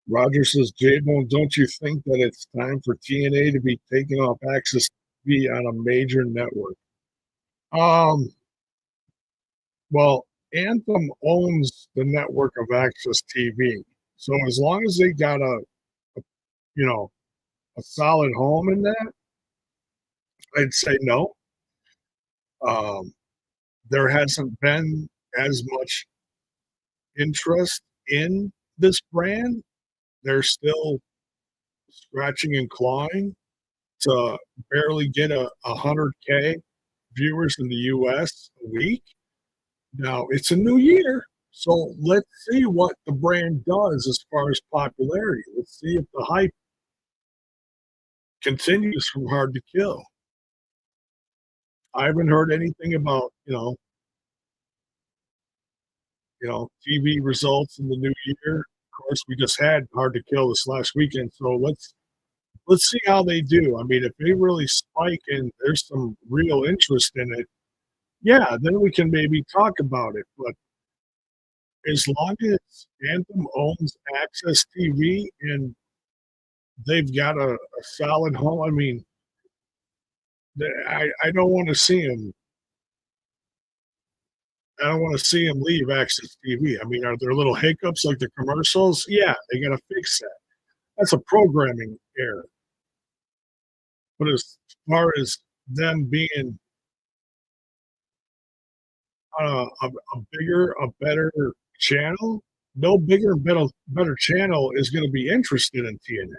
Roger says, J-Bone, don't you think that it's time for TNA to be taking off Access TV on a major network? Um, well, Anthem owns the network of Access TV. So as long as they got a you know, a solid home in that, I'd say no. Um, there hasn't been as much interest in this brand. They're still scratching and clawing to barely get a 100K viewers in the US a week. Now it's a new year, so let's see what the brand does as far as popularity. Let's see if the hype continues from Hard to Kill. I haven't heard anything about, TV results in the new year. Of course, we just had Hard to Kill this last weekend, so let's see how they do. I mean, if they really spike and there's some real interest in it, yeah, then we can maybe talk about it. But as long as Anthem owns Access TV and they've got a solid home, I mean, I don't want to see him. I don't want to see him leave Access TV. I mean, are there little hiccups like the commercials? Yeah, they got to fix that. That's a programming error. But as far as them being a bigger, a better channel, no bigger, better channel is going to be interested in TNA.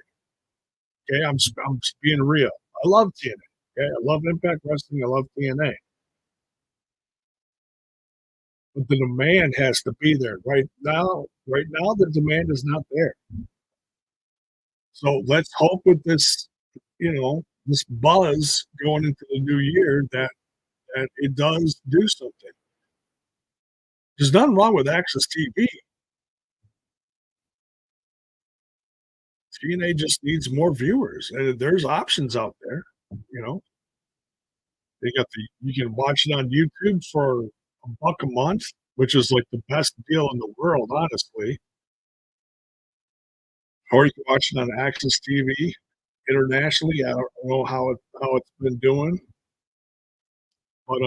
Okay, I'm just being real. I love TNA. Okay, I love Impact Wrestling. I love TNA. But the demand has to be there right now. Right now, the demand is not there. So let's hope with this, this buzz going into the new year that it does do something. There's nothing wrong with Access TV. TNA just needs more viewers, and there's options out there. You know, they got you can watch it on YouTube for $1 a month, which is like the best deal in the world, honestly. Or you can watch it on Access TV internationally. I don't know how it's been doing, but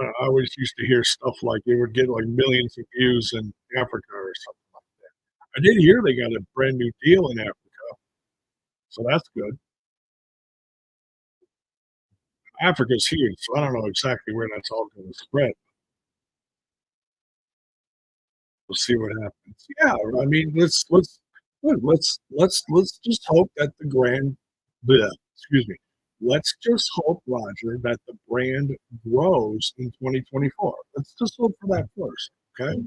I always used to hear stuff like they would get like millions of views in Africa or something like that. I did hear they got a brand new deal in Africa, so that's good. Africa's huge, so I don't know exactly where that's all going to spread. We'll see what happens. Yeah, I mean, let's just hope that the excuse me. Let's just hope, Roger, that the brand grows in 2024. Let's just hope for that first. Okay.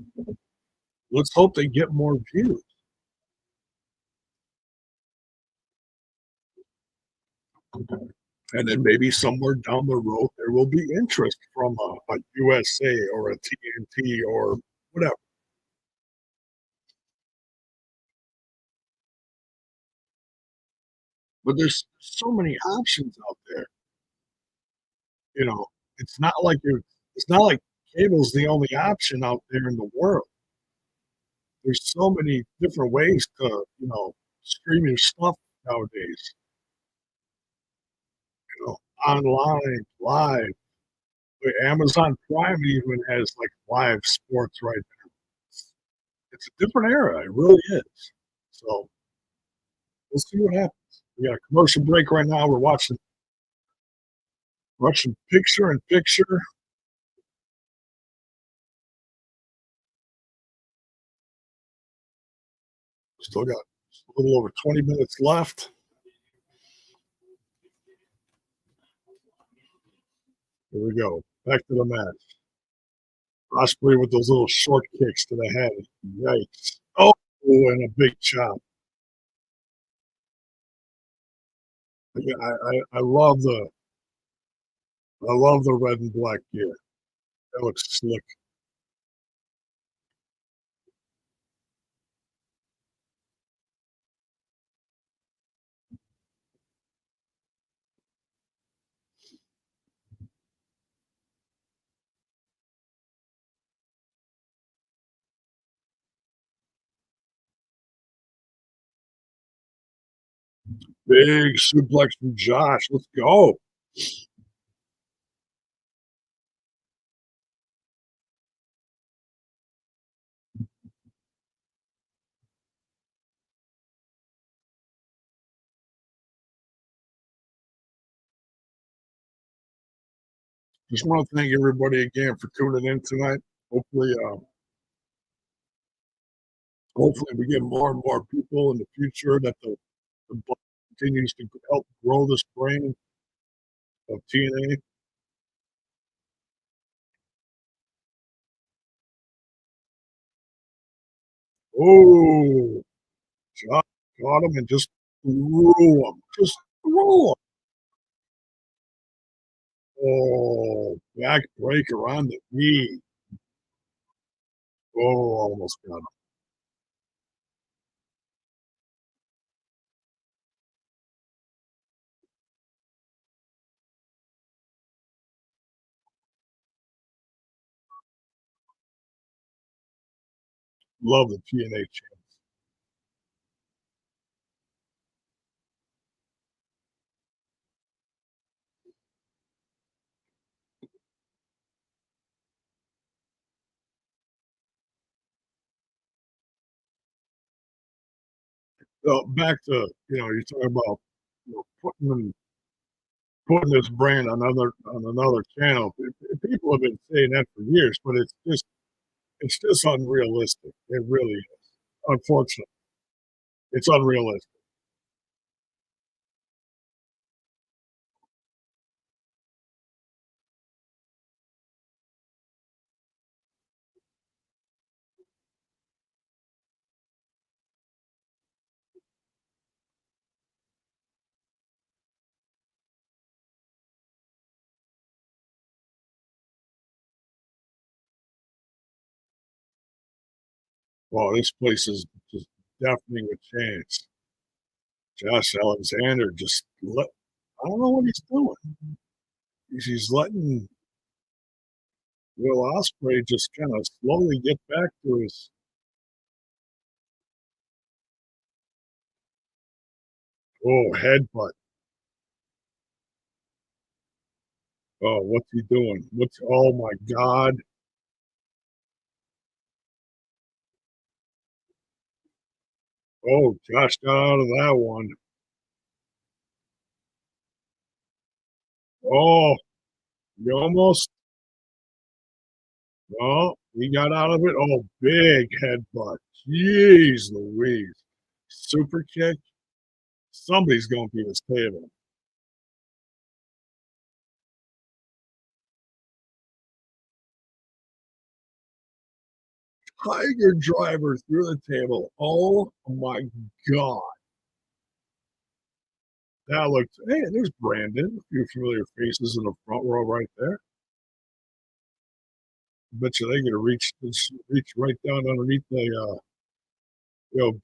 Let's hope they get more views. And then maybe somewhere down the road there will be interest from a USA or a TNT or whatever. But there's so many options out there. You know, it's not like it's not like cable's the only option out there in the world. There's so many different ways to, stream your stuff nowadays. Online, live. Amazon Prime even has like live sports right now. It's a different era. It really is. So we'll see what happens. We got a commercial break right now. We're watching picture in picture. Still got a little over 20 minutes left. Here we go. Back to the match. Osprey with those little short kicks to the head. Yikes. Oh, and a big chop. I love the red and black gear. That looks slick. Big suplex from Josh. Let's go. Just want to thank everybody again for tuning in tonight. Hopefully, hopefully we get more and more people in the future that the blog continues to help grow this brand of TNA. Oh, Josh got him and just threw him. Just threw him. Oh, backbreaker on the knee. Oh, almost got him. Love the TNA champ. So back to you're talking about putting this brand on another channel. People have been saying that for years, but it's just unrealistic. It really is. Unfortunately, it's unrealistic. Well, this place is just definitely a chance. Josh Alexander I don't know what he's doing. He's letting Will Ospreay just kind of slowly get back to his headbutt. Oh, what's he doing? Oh my God. Oh, Josh got out of that one. Oh, you almost. Oh, he got out of it. Oh, big headbutt. Jeez Louise. Super kick. Somebody's going through this table. Tiger driver through the table. Oh my God. That looks, hey, there's Brandon. A few familiar faces in the front row right there. Bet you they're going to reach right down underneath the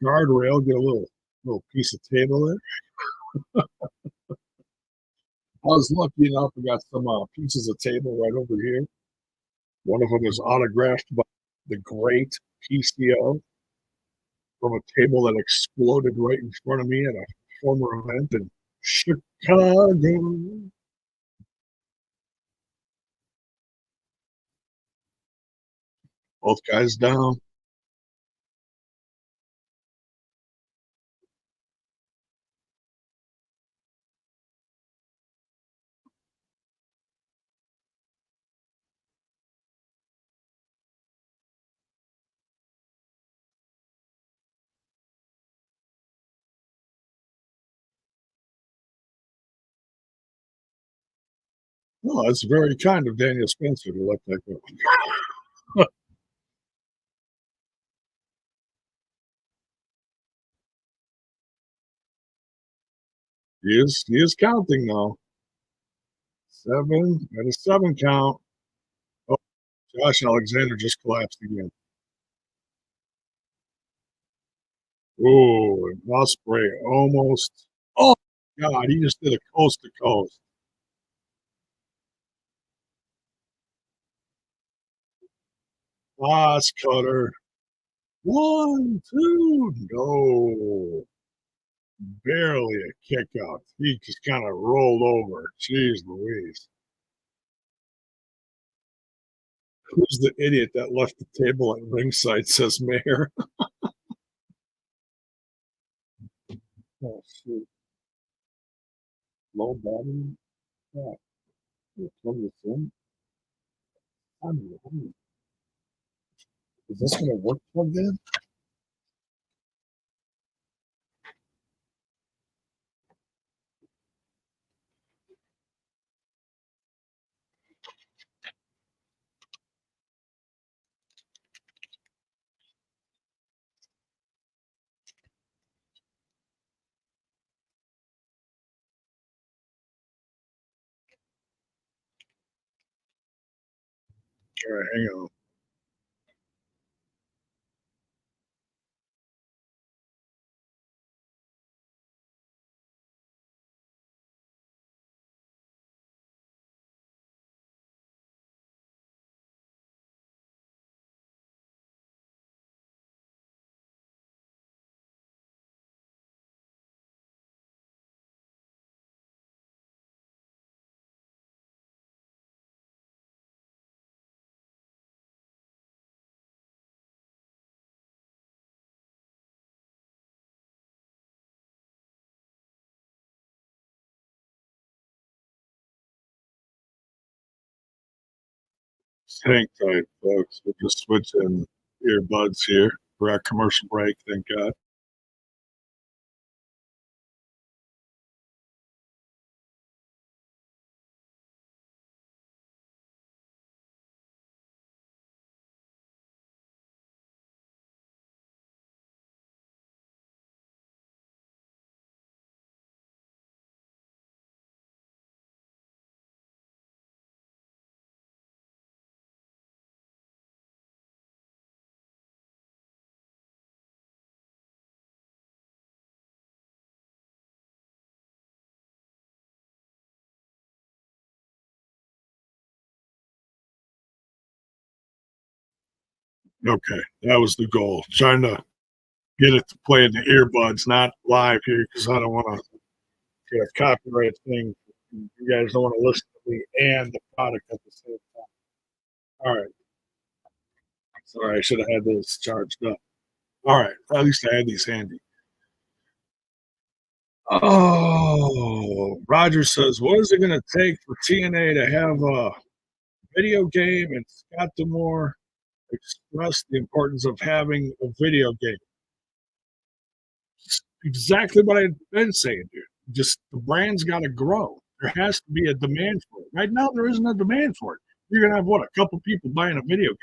guardrail, get a little piece of table there. I was lucky enough, I got some pieces of table right over here. One of them is autographed by the great PCO from a table that exploded right in front of me at a former event in Chicago. Both guys down. Well, it's very kind of Daniel Spencer to let that go. He is counting now. 7 at a 7 count. Oh, Josh Alexander just collapsed again. Oh, and Osprey almost. Oh God, he just did a coast to coast. Boss cutter. 1, 2, no. Barely a kick out. He just kind of rolled over. Jeez Louise. Who's the idiot that left the table at ringside, says Mayor. Oh, shoot. Low battery? Yeah. Plug this in. Is this going to work plugged in? All right, hang on. Hang tight, folks. We're just switching earbuds here for our commercial break. Thank God. Okay, that was the goal. Trying to get it to play in the earbuds, not live here, because I don't want to get a copyright thing. You guys don't want to listen to me and the product at the same time. All right. Sorry, I should have had this charged up. All right. At least I had these handy. Oh, Roger says, what is it going to take for TNA to have a video game? And Scott Demore expressed the importance of having a video game. Exactly what I've been saying, dude. Just the brand's got to grow. There has to be a demand for it. Right now, there isn't a demand for it. You're gonna have what, a couple people buying a video game.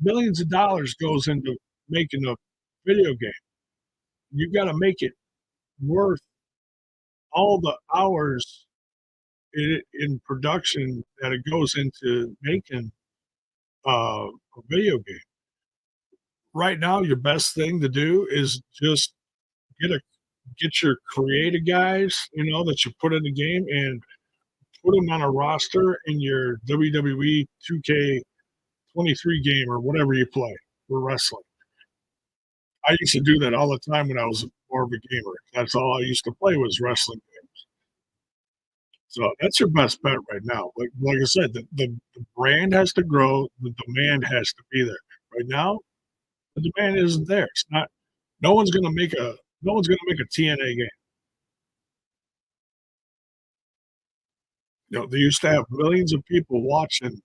Millions of dollars goes into making a video game. You got to make it worth all the hours in production that it goes into making a video game. Right now, your best thing to do is just get a get your creative guys, that you put in the game and put them on a roster in your WWE 2K23 game or whatever you play for wrestling. I used to do that all the time when I was more of a gamer. That's all I used to play was wrestling games. So that's your best bet right now. Like I said, the brand has to grow, the demand has to be there. Right now, the demand isn't there. It's not. No one's gonna make a no one's gonna make a TNA game. They used to have millions of people watching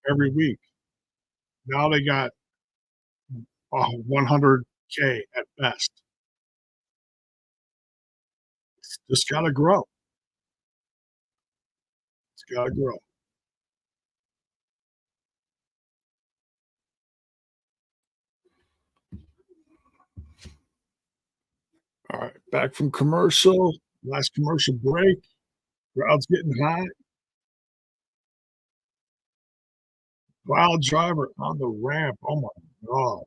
every week. Now they got 100K at best. It's just got to grow. It's gotta grow. All right, back from commercial. Last commercial break. Crowd's getting hot. Wild driver on the ramp. Oh my god.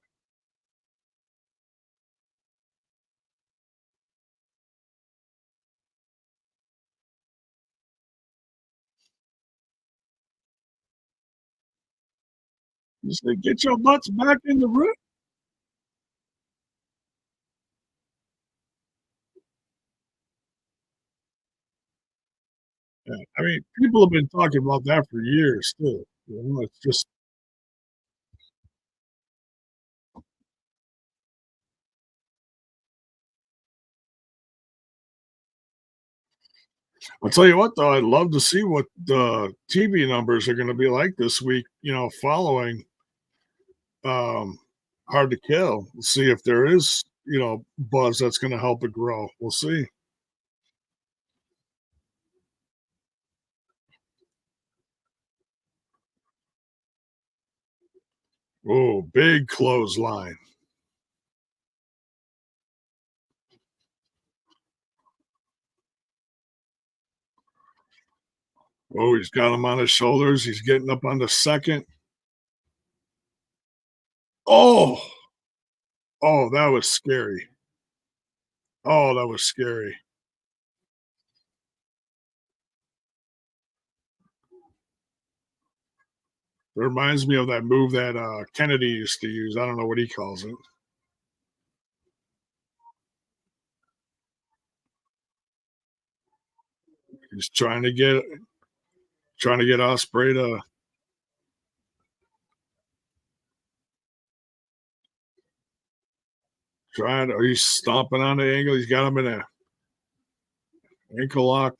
You said, "Get your butts back in the ring." Yeah, I mean, people have been talking about that for years too. It's just I'll tell you what though, I'd love to see what the TV numbers are gonna be like this week, following, um, Hard to Kill. See if there is, buzz that's gonna help it grow. We'll see. Oh, big clothesline. Oh, he's got him on his shoulders. He's getting up on the second. Oh, oh, that was scary. Oh, that was scary. It reminds me of that move that Kennedy used to use. I don't know what he calls it. He's trying to get Osprey to trying to he's stomping on the ankle. He's got him in a ankle lock.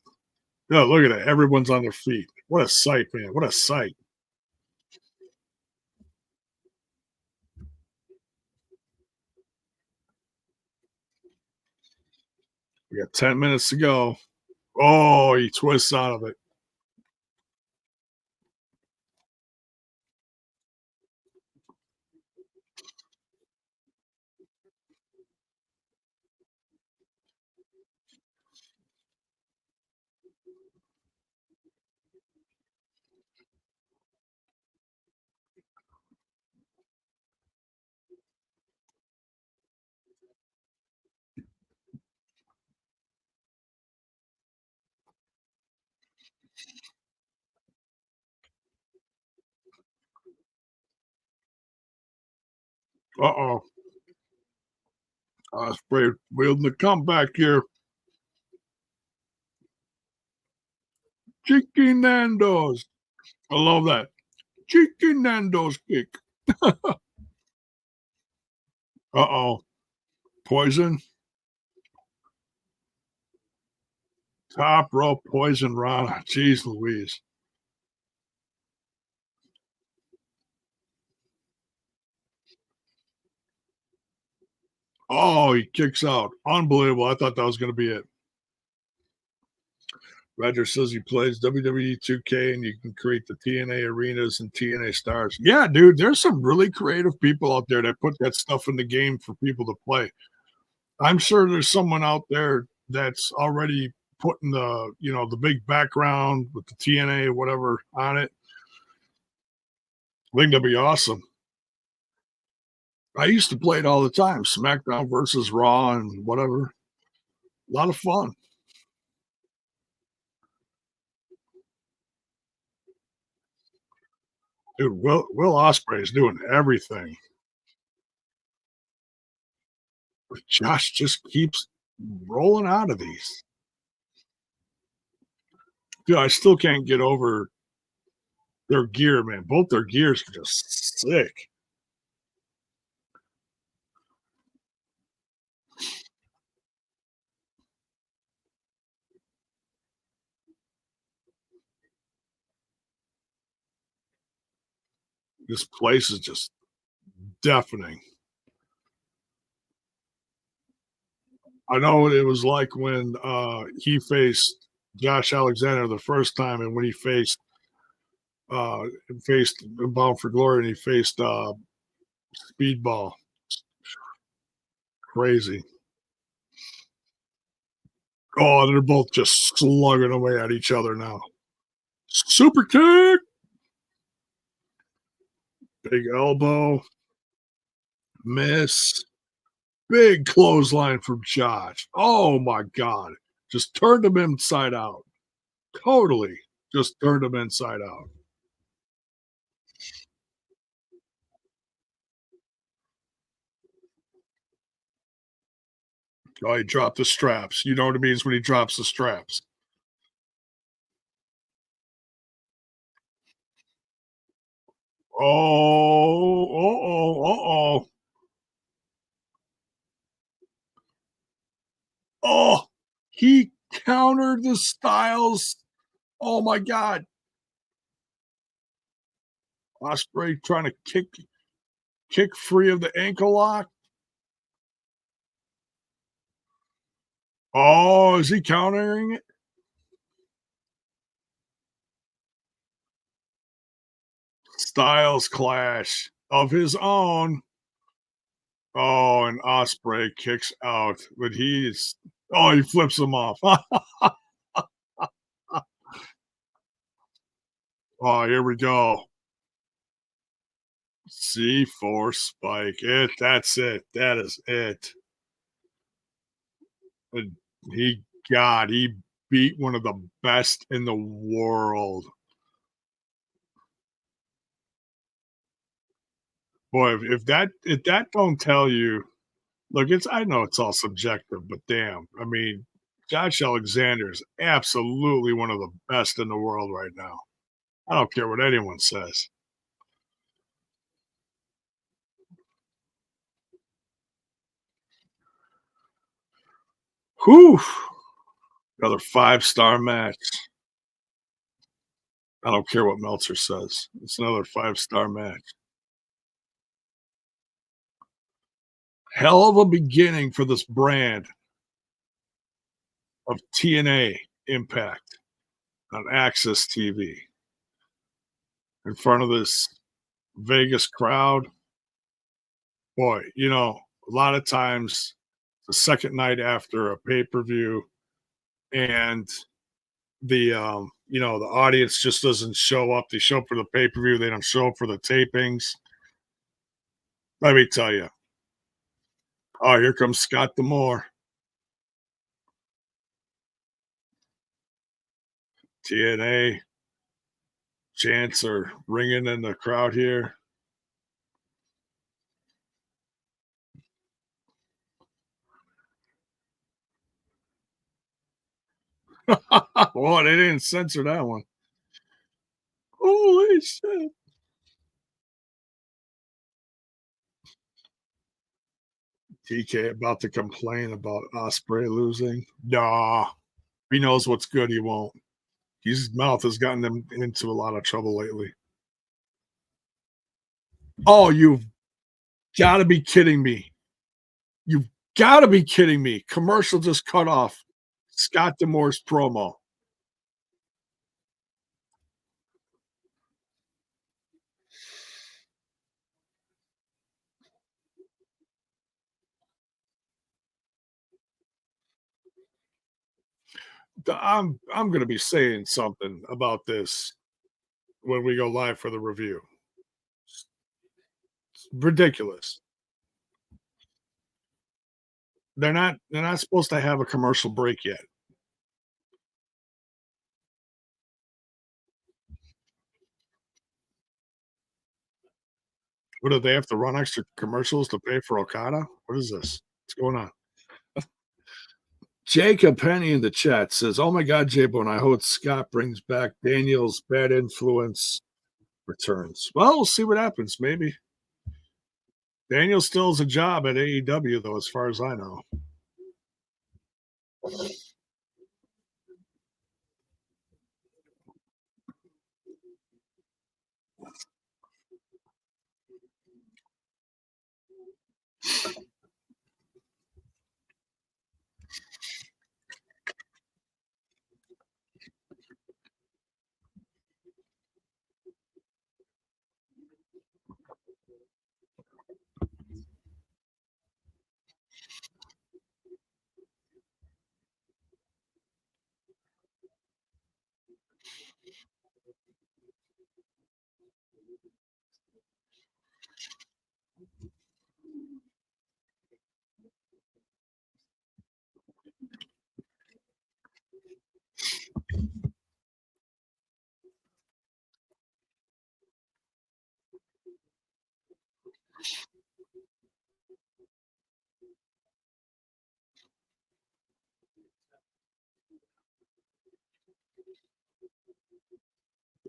No, look at that. Everyone's on their feet. What a sight, man. What a sight. We got 10 minutes to go. Oh, he twists out of it. Uh-oh. Osprey wielding the comeback here. Chicken Nando's. I love that. Chicken Nando's kick. Uh-oh. Poison. Top rope poison Rana. Jeez Louise. Oh, he kicks out. Unbelievable. I thought that was going to be it. Roger says he plays WWE 2K and you can create the TNA arenas and TNA stars. Yeah, dude, there's some really creative people out there that put that stuff in the game for people to play. I'm sure there's someone out there that's already putting the big background with the TNA or whatever on it. I think that'd be awesome. I used to play it all the time, SmackDown versus Raw and whatever. A lot of fun. Dude, Will Ospreay is doing everything. Josh just keeps rolling out of these. Dude, I still can't get over their gear, man. Both their gears are just sick. This place is just deafening. I know what it was like when he faced Josh Alexander the first time, and when he faced Bound for Glory, and he faced Speedball. Crazy. Oh, they're both just slugging away at each other now. Super kick, big elbow, miss, big clothesline from Josh. Oh my God. Just turned him inside out. Totally just turned him inside out. Oh, he dropped the straps. You know what it means when he drops the straps. Oh, uh-oh. Oh, he countered the Styles. Oh my God. Osprey trying to kick free of the ankle lock. Oh, is he countering it? Styles clash of his own. Oh, and Osprey kicks out, but he flips him off. Oh, here we go. C4 spike. That's it. That is it. And he beat one of the best in the world. Boy, if that don't tell you, look, I know it's all subjective, but damn, I mean, Josh Alexander is absolutely one of the best in the world right now. I don't care what anyone says. Whew. Another 5-star match. I don't care what Meltzer says. It's another 5-star match. Hell of a beginning for this brand of TNA Impact on Access TV in front of this Vegas crowd. Boy, a lot of times the second night after a pay-per-view and the audience just doesn't show up. They show up for the pay-per-view, they don't show up for the tapings. Let me tell you. Oh, here comes Scott D'Amore. TNA chants are ringing in the crowd here. Well, they didn't censor that one. Holy shit. TK about to complain about Osprey losing. Nah, he knows what's good. He won't. His mouth has gotten them into a lot of trouble lately. Oh, you've got to be kidding me. You've got to be kidding me. Commercial just cut off Scott D'Amore's promo. I'm going to be saying something about this when we go live for the review. It's ridiculous. They're not supposed to have a commercial break yet. What do they have to run extra commercials to pay for Okada? What is this? What's going on? Jacob Penny in the chat says, "Oh my God, J-Bone, I hope Scott brings back Daniel's bad influence returns." Well, we'll see what happens. Maybe Daniel still has a job at AEW, though, as far as I know.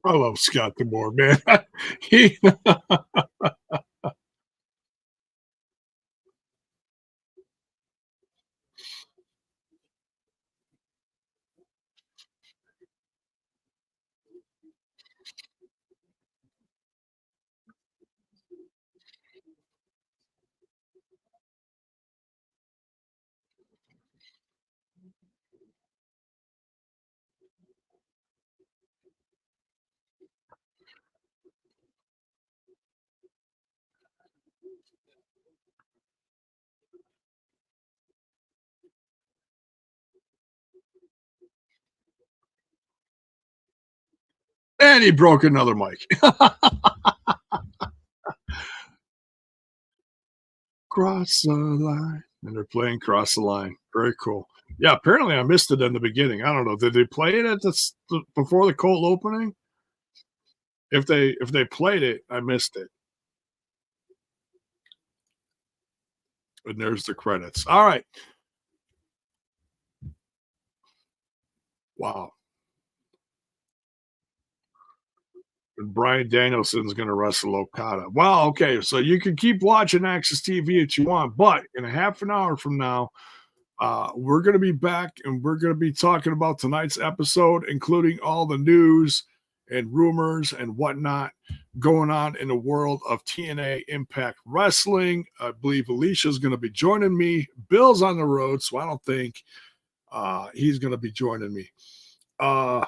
I love Scott D'Amore, man. He and he broke another mic. Cross the line. And they're playing Cross the Line. Very cool. Yeah, apparently I missed it in the beginning. I don't know. Did they play it at before the cold opening? If they played it, I missed it. And there's the credits. All right. Wow. And Brian Danielson's going to wrestle Okada. Wow. Okay. So you can keep watching Access TV if you want, but in a half an hour from now, we're going to be back and we're going to be talking about tonight's episode, including all the news and rumors and whatnot going on in the world of TNA Impact Wrestling. I believe Alicia's going to be joining me. Bill's on the road, so I don't think he's going to be joining me. The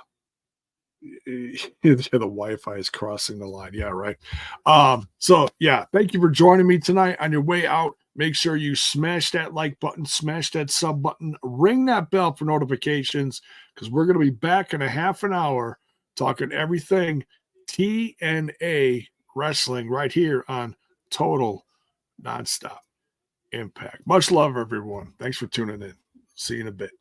Wi-Fi is crossing the line. Yeah, right. So yeah, thank you for joining me tonight. On your way out, make sure you smash that like button, smash that sub button, ring that bell for notifications, because we're going to be back in a half an hour talking everything TNA wrestling right here on Total Nonstop Impact. Much love, everyone. Thanks for tuning in. See you in a bit.